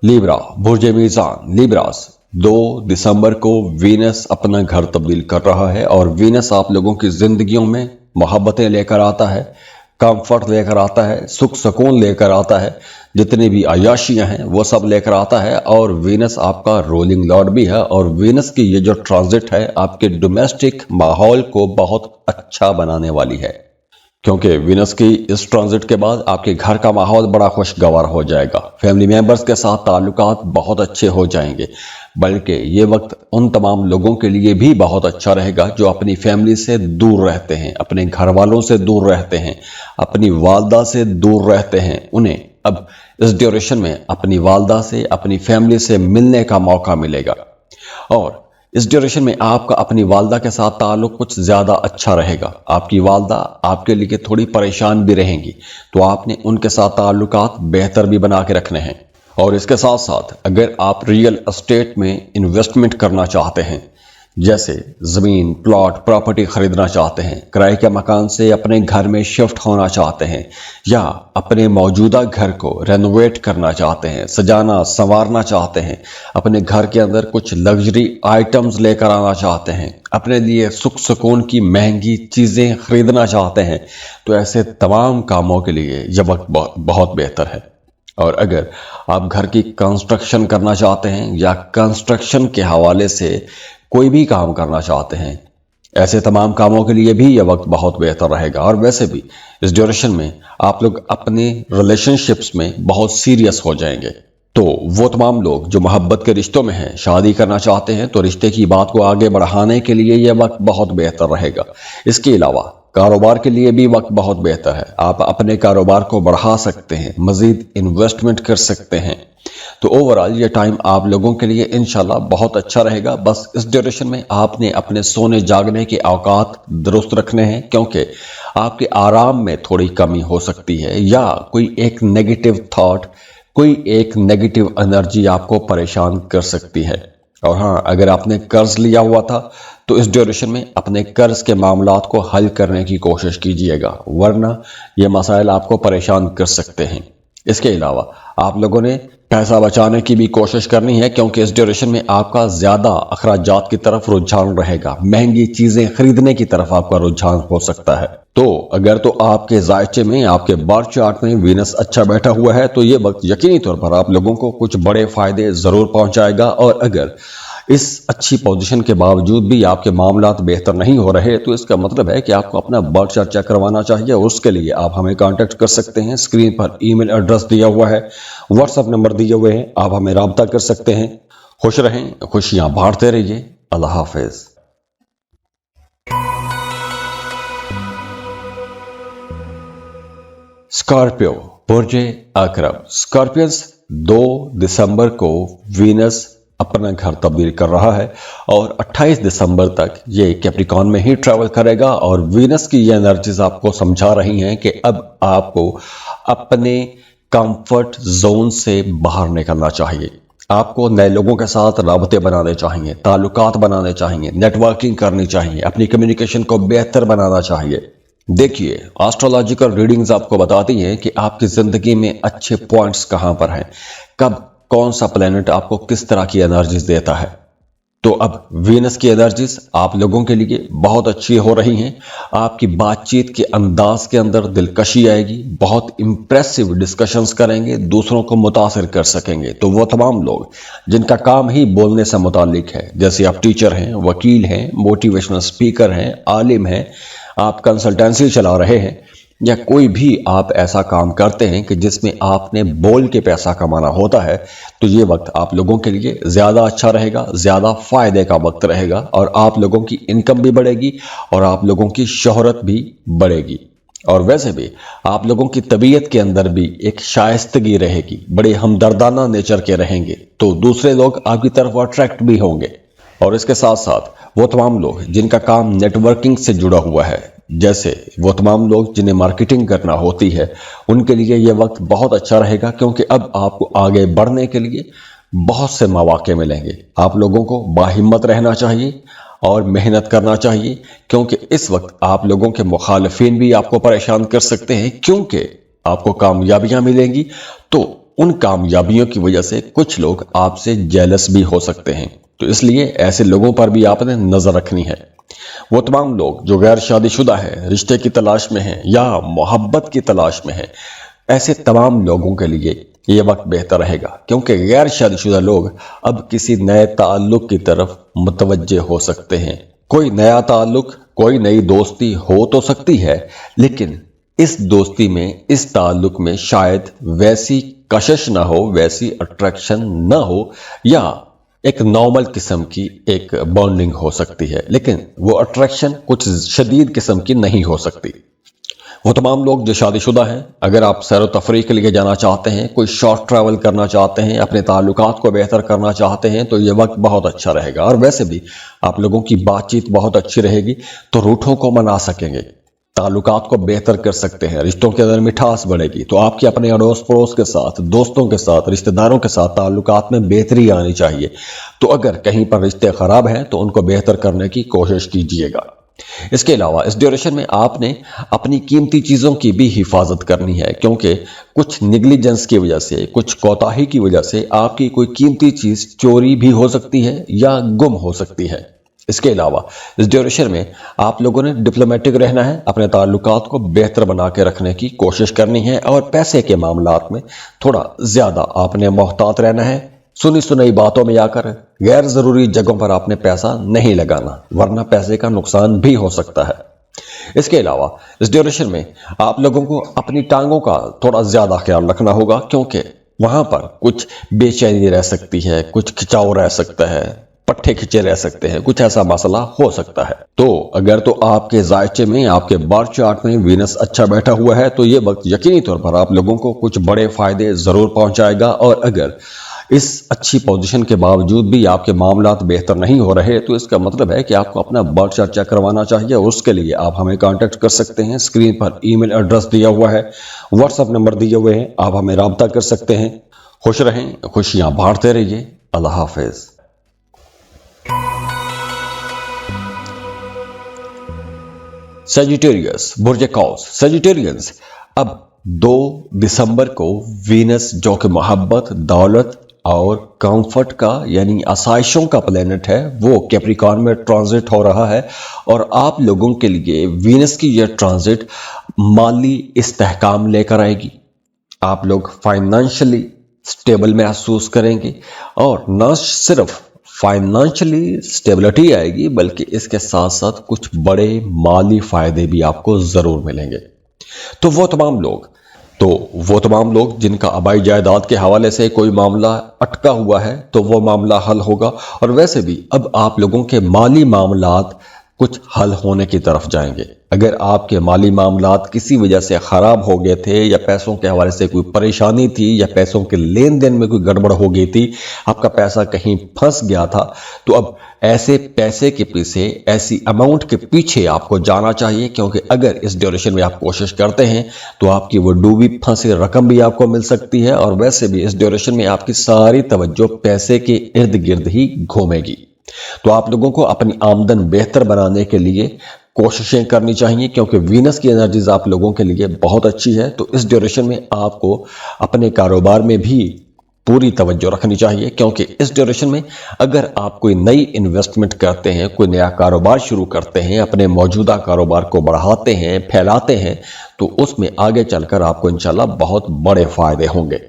लिब्रा, बुर्ज मीज़ान लिब्रास, 2 दिसंबर को वीनस अपना घर तब्दील कर रहा है, और वीनस आप लोगों की जिंदगियों में मोहब्बतें लेकर आता है, कंफर्ट लेकर आता है, सुख सुकून लेकर आता है, जितनी भी अयाशियां हैं वो सब लेकर आता है। और वीनस आपका रोलिंग लॉर्ड भी है, और वीनस की ये जो ट्रांजिट है आपके डोमेस्टिक माहौल को बहुत अच्छा बनाने वाली है, क्योंकि वीनस की इस ट्रांजिट के बाद आपके घर का माहौल बड़ा खुशगवार हो जाएगा। फैमिली मेंबर्स के साथ ताल्लुकात बहुत अच्छे हो जाएंगे, बल्कि ये वक्त उन तमाम लोगों के लिए भी बहुत अच्छा रहेगा जो अपनी फैमिली से दूर रहते हैं, अपने घर वालों से दूर रहते हैं, अपनी वालदा से दूर रहते हैं। उन्हें अब इस ड्यूरेशन में अपनी वालदा से, अपनी फैमिली से मिलने का मौका मिलेगा। और इस ड्यूरेशन में आपका अपनी वालदा के साथ ताल्लुक कुछ ज्यादा अच्छा रहेगा। आपकी वालदा आपके लिए थोड़ी परेशान भी रहेंगी, तो आपने उनके साथ ताल्लुकात बेहतर भी बना के रखने हैं। और इसके साथ साथ अगर आप रियल एस्टेट में इन्वेस्टमेंट करना चाहते हैं, जैसे जमीन, प्लॉट, प्रॉपर्टी खरीदना चाहते हैं, किराए के मकान से अपने घर में शिफ्ट होना चाहते हैं, या अपने मौजूदा घर को रेनोवेट करना चाहते हैं, सजाना संवारना चाहते हैं, अपने घर के अंदर कुछ लग्जरी आइटम्स लेकर आना चाहते हैं, अपने लिए सुख सुकून की महंगी चीजें खरीदना चाहते हैं, तो ऐसे तमाम कामों के लिए यह वक्त बहुत बेहतर है। और अगर आप घर की कंस्ट्रक्शन करना चाहते हैं या कंस्ट्रक्शन के हवाले से कोई भी काम करना चाहते हैं, ऐसे तमाम कामों के लिए भी यह वक्त बहुत बेहतर रहेगा। और वैसे भी इस ड्यूरेशन में आप लोग अपने रिलेशनशिप्स में बहुत सीरियस हो जाएंगे। तो वो तमाम लोग जो मोहब्बत के रिश्तों में हैं, शादी करना चाहते हैं, तो रिश्ते की बात को आगे बढ़ाने के लिए यह वक्त बहुत बेहतर रहेगा। इसके अलावा कारोबार के लिए भी वक्त बहुत बेहतर है। आप अपने कारोबार को बढ़ा सकते हैं, मजीद इन्वेस्टमेंट कर सकते हैं। तो ओवरऑल ये टाइम आप लोगों के लिए इंशाल्लाह बहुत अच्छा रहेगा। बस इस ड्यूरेशन में आपने अपने सोने जागने के औकात दुरुस्त रखने हैं, क्योंकि आपके आराम में थोड़ी कमी हो सकती है, या कोई एक नेगेटिव थॉट, कोई एक नेगेटिव एनर्जी आपको परेशान कर सकती है। और हाँ, अगर आपने कर्ज लिया हुआ था तो इस ड्यूरेशन में अपने कर्ज के मामलात को हल करने की कोशिश कीजिएगा, वरना ये मसाइल आपको परेशान कर सकते हैं। इसके अलावा आप लोगों ने पैसा बचाने की भी कोशिश करनी है, क्योंकि इस ड्यूरेशन में आपका ज्यादा अखराजात की तरफ रुझान रहेगा, महंगी चीजें खरीदने की तरफ आपका रुझान हो सकता है। तो अगर तो आपके जायचे में, आपके बर्थ चार्ट में वीनस अच्छा बैठा हुआ है, तो ये वक्त यकीनी तौर पर आप लोगों को कुछ बड़े फायदे जरूर पहुंचाएगा। और अगर इस अच्छी पोजीशन के बावजूद भी आपके मामलात बेहतर नहीं हो रहे, तो इसका मतलब है कि आपको अपना बर्थ चार्ट चेक करवाना चाहिए। और उसके लिए आप हमें कांटेक्ट कर सकते हैं। स्क्रीन पर ईमेल एड्रेस दिया हुआ है, व्हाट्सएप नंबर दिए हुए हैं, आप हमें राब्ता कर सकते हैं। खुश रहें, खुशियां बांटते रहिए। अल्लाह हाफिज। स्कॉर्पियो, बुर्ज अकरब, स्कॉर्पियंस, 2 दिसंबर को वीनस अपना घर तब्दील कर रहा है, और 28 दिसंबर तक ये कैप्रिकॉन में ही ट्रैवल करेगा। और वीनस की ये एनर्जीज आपको समझा रही हैं कि अब आपको अपने कंफर्ट जोन से बाहर निकलना चाहिए। आपको नए लोगों के साथ राबते बनाने चाहिए, ताल्लुकात बनाने चाहिए, नेटवर्किंग करनी चाहिए, अपनी कम्युनिकेशन को बेहतर बनाना चाहिए। देखिए, एस्ट्रोलॉजिकल रीडिंग्स आपको बताती हैं कि आपकी जिंदगी में अच्छे पॉइंट्स कहां पर हैं, कब कौन सा प्लेनेट आपको किस तरह की एनर्जीज देता है। तो अब वीनस की एनर्जीज आप लोगों के लिए बहुत अच्छी हो रही हैं। आपकी बातचीत के अंदाज के अंदर दिलकशी आएगी, बहुत इंप्रेसिव डिस्कशंस करेंगे, दूसरों को मुतासिर कर सकेंगे। तो वो तमाम लोग जिनका काम ही बोलने से मुतालिक है, जैसे आप टीचर हैं, वकील हैं, मोटिवेशनल स्पीकर हैं, आलिम हैं, आप कंसल्टेंसी चला रहे हैं, या कोई भी आप ऐसा काम करते हैं कि जिसमें आपने बोल के पैसा कमाना होता है, तो ये वक्त आप लोगों के लिए ज़्यादा अच्छा रहेगा, ज़्यादा फ़ायदे का वक्त रहेगा, और आप लोगों की इनकम भी बढ़ेगी और आप लोगों की शोहरत भी बढ़ेगी। और वैसे भी आप लोगों की तबीयत के अंदर भी एक शाइस्तगी रहेगी, बड़े हमदर्दाना नेचर के रहेंगे, तो दूसरे लोग आपकी तरफ अट्रैक्ट भी होंगे। और इसके साथ साथ वो तमाम लोग जिनका काम नेटवर्किंग से जुड़ा हुआ है, जैसे वो तमाम लोग जिन्हें मार्केटिंग करना होती है, उनके लिए ये वक्त बहुत अच्छा रहेगा, क्योंकि अब आपको आगे बढ़ने के लिए बहुत से मौके मिलेंगे। आप लोगों को बाहिम्मत रहना चाहिए और मेहनत करना चाहिए, क्योंकि इस वक्त आप लोगों के मुखालिफिन भी आपको परेशान कर सकते हैं, क्योंकि आपको कामयाबियां मिलेंगी, तो उन कामयाबियों की वजह से कुछ लोग आपसे जेलस भी हो सकते हैं। तो इसलिए ऐसे लोगों पर भी आपने नजर रखनी है। वो तमाम लोग जो गैर शादीशुदा है, रिश्ते की तलाश में हैं या मोहब्बत की तलाश में हैं, ऐसे तमाम लोगों के लिए ये वक्त बेहतर रहेगा, क्योंकि गैर शादीशुदा लोग अब किसी नए ताल्लुक की तरफ मुतवज्जे हो सकते हैं। कोई नया ताल्लुक, कोई नई दोस्ती हो तो सकती है, लेकिन इस दोस्ती में, इस ताल्लुक में शायद वैसी कशिश ना हो, वैसी अट्रैक्शन ना हो, या एक नॉर्मल किस्म की एक बॉन्डिंग हो सकती है, लेकिन वो अट्रैक्शन कुछ शदीद किस्म की नहीं हो सकती। वो तमाम लोग जो शादीशुदा हैं, अगर आप सैर व तफरीह के लिए जाना चाहते हैं, कोई शॉर्ट ट्रैवल करना चाहते हैं, अपने ताल्लुकात को बेहतर करना चाहते हैं, तो ये वक्त बहुत अच्छा रहेगा। और वैसे भी आप लोगों की बातचीत बहुत अच्छी रहेगी, तो रूठों को मना सकेंगे, ताल्लुकात को बेहतर कर सकते हैं, रिश्तों के अंदर मिठास बढ़ेगी। तो आपके अपने अड़ोस पड़ोस के साथ, दोस्तों के साथ, रिश्तेदारों के साथ ताल्लुकात में बेहतरी आनी चाहिए। तो अगर कहीं पर रिश्ते खराब हैं तो उनको बेहतर करने की कोशिश कीजिएगा। इसके अलावा इस ड्यूरेशन में आपने अपनी कीमती चीज़ों की भी हिफाजत करनी है, क्योंकि कुछ निगलिजेंस की वजह से, कुछ कोताही की वजह से आपकी कोई कीमती चीज़ चोरी भी हो सकती है या गुम हो सकती है। इसके अलावा इस ड्यूरेशन में आप लोगों ने डिप्लोमेटिक रहना है, अपने ताल्लुकात को बेहतर बना के रखने की कोशिश करनी है, और पैसे के मामलात में थोड़ा ज़्यादा आपने मोहतात रहना है। सुनी सुनाई बातों में आकर गैर ज़रूरी जगहों पर आपने पैसा नहीं लगाना, वरना पैसे का नुकसान भी हो सकता है। इसके अलावा इस ड्यूरेशन में आप लोगों को अपनी टांगों का थोड़ा ज़्यादा ख्याल रखना होगा, क्योंकि वहाँ पर कुछ बेचैनी रह सकती है, कुछ खिंचाव रह सकता है, पट्टे खिंचे रह सकते हैं, कुछ ऐसा मसला हो सकता है। तो अगर तो आपके जायचे में, आपके बर्थ चार्ट में वीनस अच्छा बैठा हुआ है, तो ये वक्त यकीनी तौर पर आप लोगों को कुछ बड़े फायदे जरूर पहुंचाएगा। और अगर इस अच्छी पोजीशन के बावजूद भी आपके मामलात बेहतर नहीं हो रहे, तो इसका मतलब है कि आपको अपना बर्थ चार्ट चेक करवाना चाहिए। उसके लिए आप हमें कांटेक्ट कर सकते हैं, स्क्रीन पर ईमेल एड्रेस दिया हुआ है, व्हाट्सएप नंबर दिए हुए हैं, आप हमें राब्ता कर सकते हैं। खुश रहें, खुशियां बांटते रहिए। अल्लाह हाफिज। सजिटेरियस, बुर्ज कौस, सजिटेरियंस, अब 2 दिसंबर को वीनस जो कि मोहब्बत, दौलत और कंफर्ट का यानी आसाइशों का प्लेनेट है, वो कैप्रिकॉर्न में ट्रांजिट हो रहा है। और आप लोगों के लिए वीनस की यह ट्रांजिट माली इस्तेहकाम लेकर आएगी। आप लोग फाइनेंशियली स्टेबल महसूस करेंगे, और न सिर्फ फाइनेंशियली स्टेबिलिटी आएगी, बल्कि इसके साथ साथ कुछ बड़े माली फायदे भी आपको जरूर मिलेंगे। तो वो तमाम लोग जिनका आबाई जायदाद के हवाले से कोई मामला अटका हुआ है, तो वो मामला हल होगा। और वैसे भी अब आप लोगों के माली मामलात कुछ हल होने की तरफ जाएंगे। अगर आपके माली मामलात किसी वजह से खराब हो गए थे या पैसों के हवाले से कोई परेशानी थी या पैसों के लेन देन में कोई गड़बड़ हो गई थी, आपका पैसा कहीं फंस गया था, तो अब ऐसे पैसे के पीछे, ऐसी अमाउंट के पीछे आपको जाना चाहिए, क्योंकि अगर इस ड्यूरेशन में आप कोशिश करते हैं तो आपकी वो डूबी फंसी रकम भी आपको मिल सकती है। और वैसे भी इस ड्यूरेशन में आपकी सारी तवज्जो पैसे के इर्द गिर्द ही घूमेगी। तो आप लोगों को अपनी आमदन बेहतर बनाने के लिए कोशिशें करनी चाहिए, क्योंकि वीनस की एनर्जीज आप लोगों के लिए बहुत अच्छी है। तो इस ड्यूरेशन में आपको अपने कारोबार में भी पूरी तवज्जो रखनी चाहिए, क्योंकि इस ड्यूरेशन में अगर आप कोई नई इन्वेस्टमेंट करते हैं, कोई नया कारोबार शुरू करते हैं, अपने मौजूदा कारोबार को बढ़ाते हैं, फैलाते हैं, तो उसमें आगे चलकर आपको इंशाल्लाह बहुत बड़े फायदे होंगे।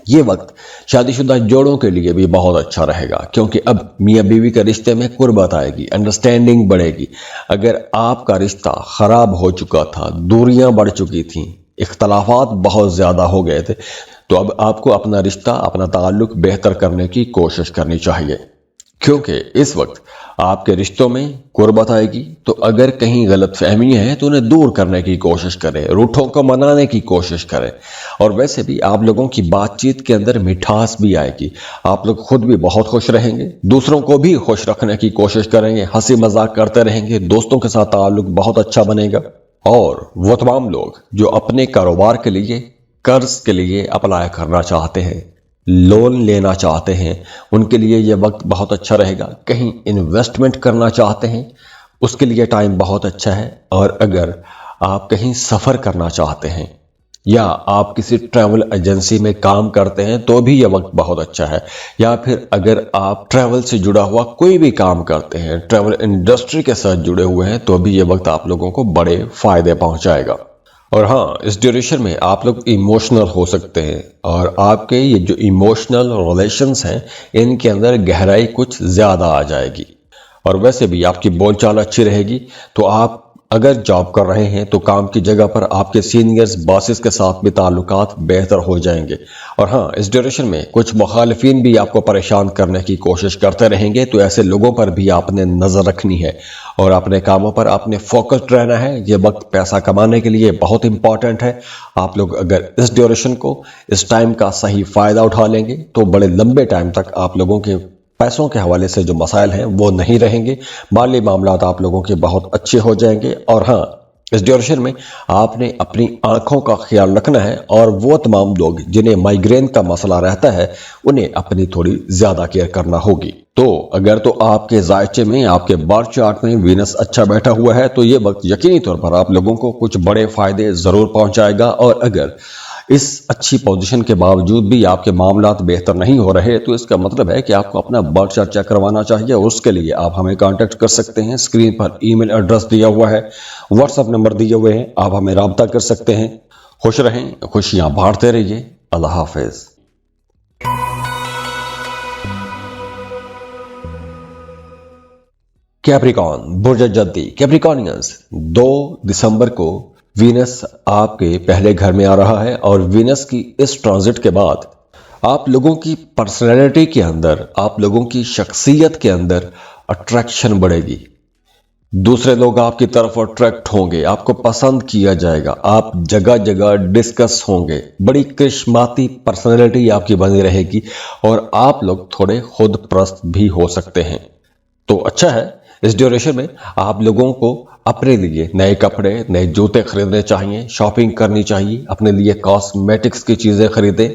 ये वक्त शादीशुदा जोड़ों के लिए भी बहुत अच्छा रहेगा, क्योंकि अब मियाँ बीवी के रिश्ते में कुर्बत आएगी, अंडरस्टैंडिंग बढ़ेगी। अगर आपका रिश्ता खराब हो चुका था, दूरियां बढ़ चुकी थीं, इख्तलाफात बहुत ज्यादा हो गए थे, तो अब आपको अपना रिश्ता, अपना ताल्लुक बेहतर करने की कोशिश करनी चाहिए, क्योंकि इस वक्त आपके रिश्तों में कुर्बत आएगी। तो अगर कहीं गलत फहमी है तो उन्हें दूर करने की कोशिश करें, रूठों को मनाने की कोशिश करें। और वैसे भी आप लोगों की बातचीत के अंदर मिठास भी आएगी, आप लोग खुद भी बहुत खुश रहेंगे, दूसरों को भी खुश रखने की कोशिश करेंगे, हंसी मजाक करते रहेंगे, दोस्तों के साथ ताल्लुक बहुत अच्छा बनेगा। और वो तमाम लोग जो अपने कारोबार के लिए, कर्ज के लिए अप्लाई करना चाहते हैं, लोन लेना चाहते हैं, उनके लिए यह वक्त बहुत अच्छा रहेगा। कहीं इन्वेस्टमेंट करना चाहते हैं, उसके लिए टाइम बहुत अच्छा है। और अगर आप कहीं सफ़र करना चाहते हैं या आप किसी ट्रैवल एजेंसी में काम करते हैं तो भी यह वक्त बहुत अच्छा है। या फिर अगर आप ट्रैवल से जुड़ा हुआ कोई भी काम करते हैं, ट्रैवल इंडस्ट्री के साथ जुड़े हुए हैं, तो भी यह वक्त आप लोगों को बड़े फायदे पहुंचाएगा। और हाँ, इस ड्यूरेशन में आप लोग इमोशनल हो सकते हैं, और आपके ये जो इमोशनल रिलेशंस हैं, इनके अंदर गहराई कुछ ज़्यादा आ जाएगी। और वैसे भी आपकी बोलचाल अच्छी रहेगी। तो आप अगर जॉब कर रहे हैं तो काम की जगह पर आपके सीनियर्स, बॉसेस के साथ भी ताल्लुकात बेहतर हो जाएंगे। और हाँ, इस ड्यूरेशन में कुछ मुखालिफिन भी आपको परेशान करने की कोशिश करते रहेंगे, तो ऐसे लोगों पर भी आपने नज़र रखनी है और अपने कामों पर आपने फोकस्ड रहना है। ये वक्त पैसा कमाने के लिए बहुत इंपॉर्टेंट है। आप लोग अगर इस ड्यूरेशन को, इस टाइम का सही फ़ायदा उठा लेंगे तो बड़े लंबे टाइम तक आप लोगों के पैसों के हवाले से जो मसाइल हैं वो नहीं रहेंगे, माली मामलात आप लोगों के बहुत अच्छे हो जाएंगे। और हाँ, इस ड्यूरेशन में आपने अपनी आंखों का ख्याल रखना है, और वो तमाम लोग जिन्हें माइग्रेन का मसला रहता है उन्हें अपनी थोड़ी ज्यादा केयर करना होगी। तो अगर तो आपके जायचे में, आपके बर्थ चार्ट में वीनस अच्छा बैठा हुआ है तो ये वक्त यकीनी तौर पर आप लोगों को कुछ बड़े फायदे जरूर पहुंचाएगा। और अगर इस अच्छी पोजीशन के बावजूद भी आपके मामलात बेहतर नहीं हो रहे तो इसका मतलब है कि आपको अपना बर्थ चार्ट चेक करवाना चाहिए। और उसके लिए आप हमें कांटेक्ट कर सकते हैं। स्क्रीन पर ईमेल एड्रेस दिया हुआ है, व्हाट्सएप नंबर दिए हुए हैं, आप हमें राब्ता कर सकते हैं। खुश रहें, खुशियां बांटते रहिए। अल्लाह हाफिज। कैप्रिकॉन, बुर्ज जद्दी, कैप्रिकॉनियंस, 2 दिसंबर को वीनस आपके पहले घर में आ रहा है। और वीनस की इस ट्रांजिट के बाद आप लोगों की पर्सनैलिटी के अंदर, आप लोगों की शख्सियत के अंदर अट्रैक्शन बढ़ेगी। दूसरे लोग आपकी तरफ अट्रैक्ट होंगे, आपको पसंद किया जाएगा, आप जगह जगह डिस्कस होंगे, बड़ी करिश्माती पर्सनैलिटी आपकी बनी रहेगी। और आप लोग थोड़े खुद परस्त भी हो सकते हैं। तो अच्छा है, इस ड्यूरेशन में आप लोगों को अपने लिए नए कपड़े, नए जूते खरीदने चाहिए, शॉपिंग करनी चाहिए, अपने लिए कॉस्मेटिक्स की चीज़ें खरीदें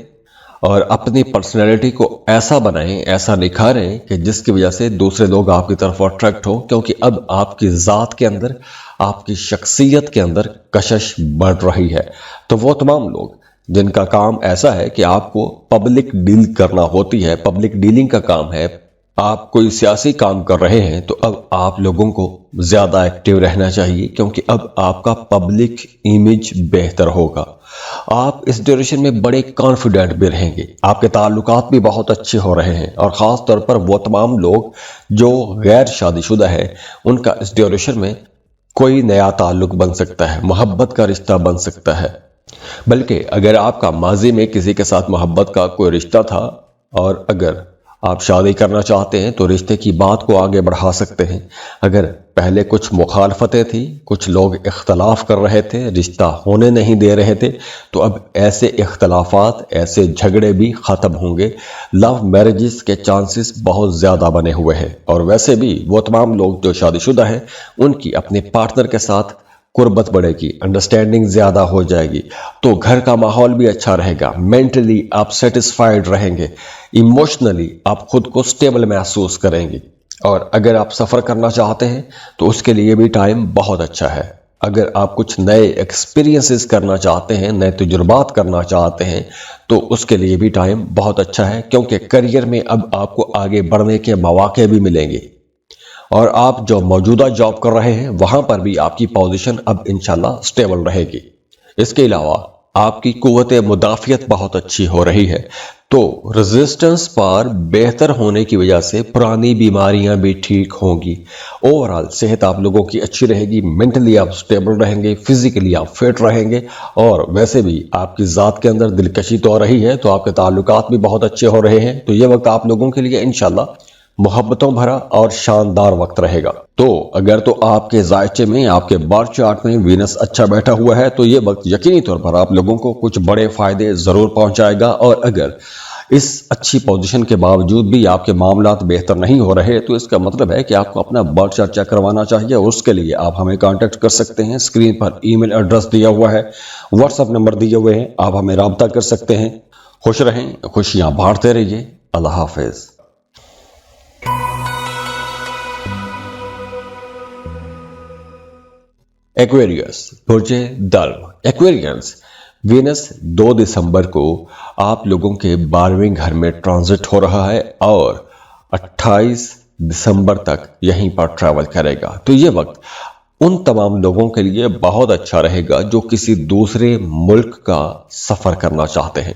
और अपनी पर्सनैलिटी को ऐसा बनाएं, ऐसा निखारें कि जिसकी वजह से दूसरे लोग आपकी तरफ अट्रैक्ट हो। क्योंकि अब आपकी ज़ात के अंदर, आपकी शख्सियत के अंदर कशिश बढ़ रही है। तो वो तमाम लोग जिनका काम ऐसा है कि आपको पब्लिक डील करना होती है, पब्लिक डीलिंग का काम है, आप कोई सियासी काम कर रहे हैं, तो अब आप लोगों को ज़्यादा एक्टिव रहना चाहिए, क्योंकि अब आपका पब्लिक इमेज बेहतर होगा। आप इस ड्यूरेशन में बड़े कॉन्फिडेंट भी रहेंगे, आपके ताल्लुकात भी बहुत अच्छे हो रहे हैं। और ख़ास तौर पर वो तमाम लोग जो गैर शादीशुदा है, उनका इस ड्यूरेशन में कोई नया ताल्लुक बन सकता है, मोहब्बत का रिश्ता बन सकता है। बल्कि अगर आपका माजी में किसी के साथ मोहब्बत का कोई रिश्ता था और अगर آپ شادی کرنا چاہتے ہیں تو رشتے کی بات کو آگے بڑھا سکتے ہیں۔ اگر پہلے کچھ مخالفتیں تھیں، کچھ لوگ اختلاف کر رہے تھے، رشتہ ہونے نہیں دے رہے تھے، تو اب ایسے اختلافات، ایسے جھگڑے بھی ختم ہوں گے۔ لو میرجز کے چانسز بہت زیادہ بنے ہوئے ہیں، اور ویسے بھی وہ تمام لوگ جو شادی شدہ ہیں ان کی اپنے پارٹنر کے ساتھ قربت بڑھے گی، انڈرسٹینڈنگ زیادہ ہو جائے گی، تو گھر کا ماحول بھی اچھا رہے گا، مینٹلی آپ سیٹسفائیڈ رہیں گے، ایموشنلی آپ خود کو سٹیبل محسوس کریں گے۔ اور اگر آپ سفر کرنا چاہتے ہیں تو اس کے لیے بھی ٹائم بہت اچھا ہے۔ اگر آپ کچھ نئے ایکسپیرینسز کرنا چاہتے ہیں، نئے تجربات کرنا چاہتے ہیں، تو اس کے لیے بھی ٹائم بہت اچھا ہے، کیونکہ کریئر میں اب آپ کو آگے بڑھنے کے مواقع بھی ملیں گے، اور آپ جو موجودہ جاب کر رہے ہیں وہاں پر بھی آپ کی پوزیشن اب انشاءاللہ سٹیبل رہے گی۔ اس کے علاوہ آپ کی قوت مدافعت بہت اچھی ہو رہی ہے، تو ریزسٹنس پار بہتر ہونے کی وجہ سے پرانی بیماریاں بھی ٹھیک ہوں گی۔ اوورآل صحت آپ لوگوں کی اچھی رہے گی، مینٹلی آپ سٹیبل رہیں گے، فزیکلی آپ فٹ رہیں گے، اور ویسے بھی آپ کی ذات کے اندر دلکشی تو آ رہی ہے، تو آپ کے تعلقات بھی بہت اچھے ہو رہے ہیں۔ تو یہ وقت آپ لوگوں کے لیے انشاءاللہ محبتوں بھرا اور شاندار وقت رہے گا۔ تو اگر تو آپ کے ذائچے میں، آپ کے برتھ چارٹ میں وینس اچھا بیٹھا ہوا ہے تو یہ وقت یقینی طور پر آپ لوگوں کو کچھ بڑے فائدے ضرور پہنچائے گا، اور اگر اس اچھی پوزیشن کے باوجود بھی آپ کے معاملات بہتر نہیں ہو رہے تو اس کا مطلب ہے کہ آپ کو اپنا برتھ چارٹ چیک کروانا چاہیے، اور اس کے لیے آپ ہمیں کانٹیکٹ کر سکتے ہیں۔ اسکرین پر ای میل ایڈریس دیا ہوا ہے، واٹس ایپ نمبر دیے ہوئے ہیں، آپ ہمیں رابطہ کر سکتے ہیں۔ خوش رہیں، خوشیاں بانٹتے رہیے۔ اللہ حافظ۔ ایکویریس، برج درو۔ ایکویرینس، وینس 2 دسمبر کو آپ لوگوں کے 12ویں گھر میں ٹرانزٹ ہو رہا ہے، اور 28 دسمبر تک یہیں پر ٹریول کرے گا۔ تو یہ وقت ان تمام لوگوں کے لیے بہت اچھا رہے گا جو کسی دوسرے ملک کا سفر کرنا چاہتے ہیں۔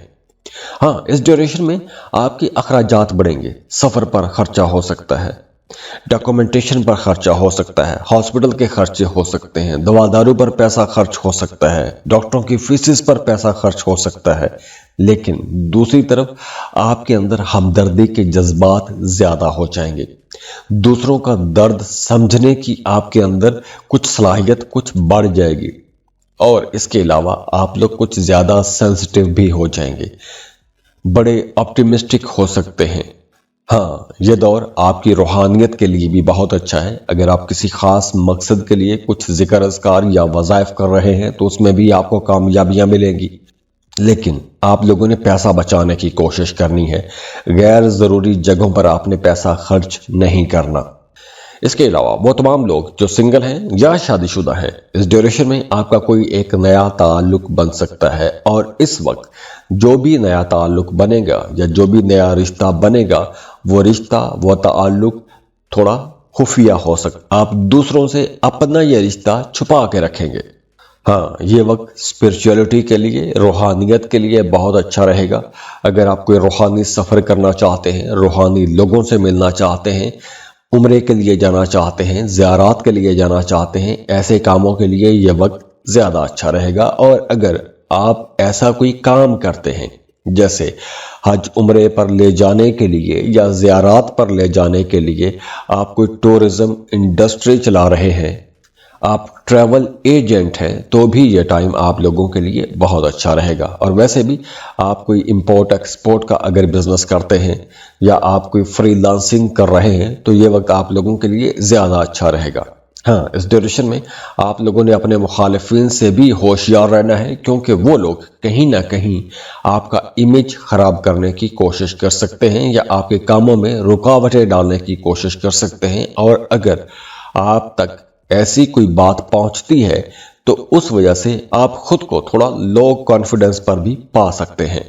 ہاں، اس ڈیوریشن میں آپ کے اخراجات بڑھیں گے، سفر پر خرچہ ہو سکتا ہے، ڈاکومنٹیشن پر خرچہ ہو سکتا ہے، ہاسپٹل کے خرچے ہو سکتے ہیں، دوا دارو پر پیسہ خرچ ہو سکتا ہے، ڈاکٹروں کی فیسز پر پیسہ خرچ ہو سکتا ہے، لیکن دوسری طرف آپ کے اندر ہمدردی کے جذبات زیادہ ہو جائیں گے، دوسروں کا درد سمجھنے کی آپ کے اندر کچھ صلاحیت کچھ بڑھ جائے گی، اور اس کے علاوہ آپ لوگ کچھ زیادہ سینسٹیو بھی ہو جائیں گے، بڑے آپٹیمسٹک ہو سکتے ہیں۔ ہاں، یہ دور آپ کی روحانیت کے لیے بھی بہت اچھا ہے۔ اگر آپ کسی خاص مقصد کے لیے کچھ ذکر اذکار یا وظائف کر رہے ہیں تو اس میں بھی آپ کو کامیابیاں ملیں گی، لیکن آپ لوگوں نے پیسہ بچانے کی کوشش کرنی ہے، غیر ضروری جگہوں پر آپ نے پیسہ خرچ نہیں کرنا۔ اس کے علاوہ وہ تمام لوگ جو سنگل ہیں یا شادی شدہ ہیں، اس ڈیوریشن میں آپ کا کوئی ایک نیا تعلق بن سکتا ہے، اور اس وقت جو بھی نیا تعلق بنے گا یا جو بھی نیا رشتہ بنے گا، وہ رشتہ، وہ تعلق تھوڑا خفیہ ہو سکتا، آپ دوسروں سے اپنا یہ رشتہ چھپا کے رکھیں گے۔ ہاں، یہ وقت اسپرچولیٹی کے لیے، روحانیت کے لیے بہت اچھا رہے گا۔ اگر آپ کوئی روحانی سفر کرنا چاہتے ہیں، روحانی لوگوں سے ملنا چاہتے ہیں، عمرے کے لیے جانا چاہتے ہیں، زیارات کے لیے جانا چاہتے ہیں، ایسے کاموں کے لیے یہ وقت زیادہ اچھا رہے گا۔ اور اگر آپ ایسا کوئی کام کرتے ہیں جیسے حج عمرے پر لے جانے کے لیے یا زیارات پر لے جانے کے لیے آپ کوئی ٹورزم انڈسٹری چلا رہے ہیں، آپ ٹریول ایجنٹ ہیں، تو بھی یہ ٹائم آپ لوگوں کے لیے بہت اچھا رہے گا۔ اور ویسے بھی آپ کوئی امپورٹ ایکسپورٹ کا اگر بزنس کرتے ہیں یا آپ کوئی فری لانسنگ کر رہے ہیں تو یہ وقت آپ لوگوں کے لیے زیادہ اچھا رہے گا۔ ہاں، اس ڈیوریشن میں آپ لوگوں نے اپنے مخالفین سے بھی ہوشیار رہنا ہے، کیونکہ وہ لوگ کہیں نہ کہیں آپ کا امیج خراب کرنے کی کوشش کر سکتے ہیں یا آپ کے کاموں میں رکاوٹیں ڈالنے کی کوشش کر سکتے ہیں، اور اگر آپ تک ایسی کوئی بات پہنچتی ہے تو اس وجہ سے آپ خود کو تھوڑا لو کانفیڈنس پر بھی پا سکتے ہیں۔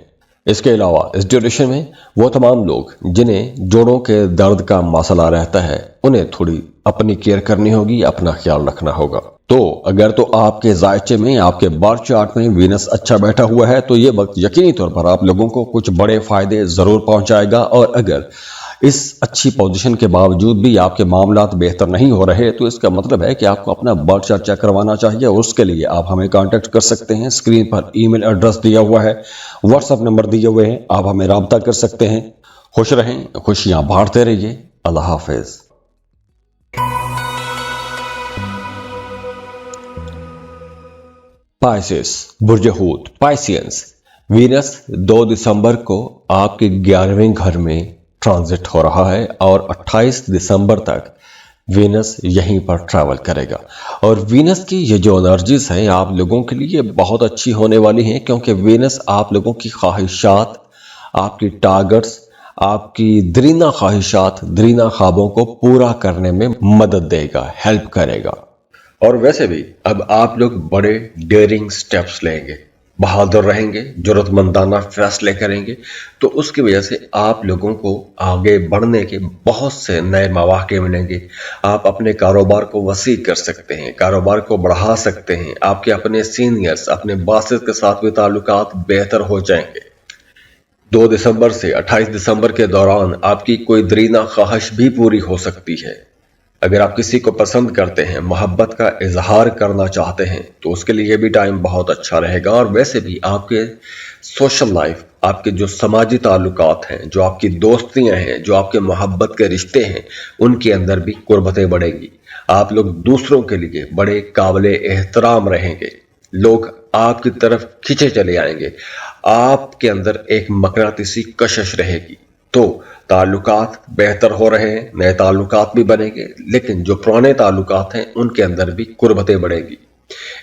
اس کے علاوہ اس ڈیوریشن میں وہ تمام لوگ جنہیں جوڑوں کے درد کا مسئلہ رہتا ہے، انہیں تھوڑی اپنی کیئر کرنی ہوگی، اپنا خیال رکھنا ہوگا۔ تو اگر تو آپ کے ذائچے میں، آپ کے برتھ چارٹ میں وینس اچھا بیٹھا ہوا ہے تو یہ وقت یقینی طور پر آپ لوگوں کو کچھ بڑے فائدے ضرور پہنچائے گا، اور اگر اس اچھی پوزیشن کے باوجود بھی آپ کے معاملات بہتر نہیں ہو رہے تو اس کا مطلب ہے کہ آپ کو اپنا برتھ چارٹ چیک کروانا چاہیے، اور اس کے لیے آپ ہمیں کانٹیکٹ کر سکتے ہیں۔ اسکرین پر ای میل ایڈریس دیا ہوا ہے، واٹس ایپ نمبر دیے ہوئے ہیں، آپ ہمیں رابطہ کر سکتے ہیں۔ खुश रहें, खुशियां बांटते रहिए। अल्लाह हाफिज। पाइसेस, बुर्ज हूत, पाइसियंस। वीनस 2 दिसंबर को आपके 11वें घर में ट्रांजिट हो रहा है और 28 दिसंबर तक वीनस यहीं पर ट्रैवल करेगा। और वीनस की ये जो एनर्जीज हैं आप लोगों के लिए बहुत अच्छी होने वाली हैं, क्योंकि वीनस आप लोगों की ख्वाहिशात, आपकी टारगेट्स, आपकी दरीना ख्वाहिशात, दरीना ख्वाबों को पूरा करने में मदद देगा, हेल्प करेगा। और वैसे भी अब आप लोग बड़े डेयरिंग स्टेप्स लेंगे, बहादुर रहेंगे, जरूरतमंदाना फैसले करेंगे, तो उसकी वजह से आप लोगों को आगे बढ़ने के बहुत से नए मौके मिलेंगे। आप अपने कारोबार को वसी कर सकते हैं, कारोबार को बढ़ा सकते हैं। आपके अपने सीनियर्स, अपने बॉसेस के साथ भी ताल्लुकात बेहतर हो जाएंगे। 2 दिसंबर से 28 दिसंबर के दौरान आपकी कोई दरीना ख्वाहिश भी पूरी हो सकती है। अगर आप किसी को पसंद करते हैं, मोहब्बत का इजहार करना चाहते हैं, तो उसके लिए भी टाइम बहुत अच्छा रहेगा। और वैसे भी आपके सोशल लाइफ, आपके जो समाजी ताल्लुकात हैं, जो आपकी दोस्तियां हैं, जो आपके मोहब्बत के रिश्ते हैं, उनके अंदर भी कुर्बतें बढ़ेंगी। आप लोग दूसरों के लिए बड़े काबिले एहतराम रहेंगे। लोग आपकी तरफ खिंचे चले आएंगे। आपके अंदर एक मकनातीसी कशिश रहेगी। तो ताल्लुकात बेहतर हो रहे हैं, नए ताल्लुकात भी बनेंगे, लेकिन जो पुराने ताल्लुकात हैं उनके अंदर भी कुर्बतें बढ़ेगी।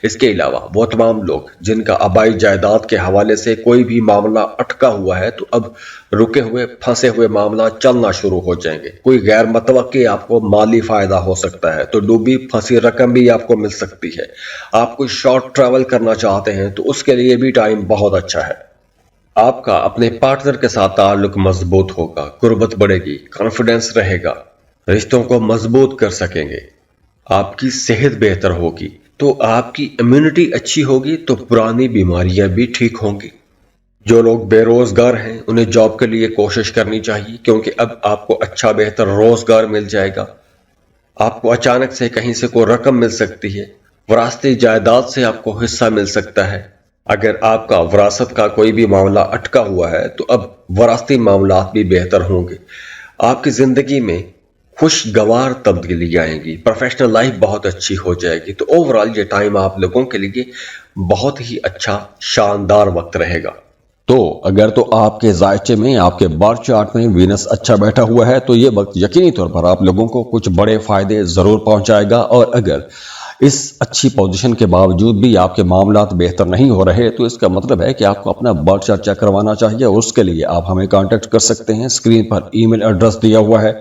इसके अलावा वो तमाम लोग जिनका आबाई जायदाद के हवाले से कोई भी मामला अटका हुआ है, तो अब रुके हुए, फंसे हुए मामला चलना शुरू हो जाएंगे। कोई गैर मतवक्की आपको माली फायदा हो सकता है, तो डूबी फंसी रकम भी आपको मिल सकती है। आप कोई शॉर्ट ट्रैवल करना चाहते हैं तो उसके लिए भी टाइम बहुत अच्छा है। आपका अपने पार्टनर के साथ ताल्लुक मजबूत होगा, कुर्बत बढ़ेगी, कॉन्फिडेंस रहेगा, रिश्तों को मजबूत कर सकेंगे। आपकी सेहत बेहतर होगी, तो आपकी इम्यूनिटी अच्छी होगी, तो पुरानी बीमारियां भी ठीक होंगी। जो लोग बेरोजगार हैं उन्हें जॉब के लिए कोशिश करनी चाहिए, क्योंकि अब आपको अच्छा बेहतर रोजगार मिल जाएगा। आपको अचानक से कहीं से कोई रकम मिल सकती है, विरासती जायदाद से आपको हिस्सा मिल सकता है। अगर आपका विरासत का कोई भी मामला अटका हुआ है, तो अब विरासती मामलात भी बेहतर होंगे। आपकी जिंदगी में खुशगवार तब्दीली आएगी, प्रोफेशनल लाइफ बहुत अच्छी हो जाएगी। तो ओवरऑल ये टाइम आप लोगों के लिए बहुत ही अच्छा, शानदार वक्त रहेगा। तो अगर तो आपके जायचे में, आपके बर्थ चार्ट में वीनस अच्छा बैठा हुआ है, तो ये वक्त यकीनी तौर पर आप लोगों को कुछ बड़े फायदे जरूर पहुंचाएगा। और अगर इस अच्छी पोजीशन के बावजूद भी आपके मामलात बेहतर नहीं हो रहे, तो इसका मतलब है कि आपको अपना बर्थ चार्ट चेक करवाना चाहिए। उसके लिए आप हमें कांटेक्ट कर सकते हैं। स्क्रीन पर ईमेल एड्रेस दिया हुआ है,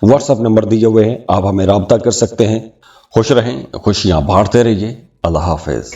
व्हाट्सएप नंबर दिए हुए हैं, आप हमें राब्ता कर सकते हैं। खुश रहें, खुशियां बांटते रहिए। अल्लाह हाफिज।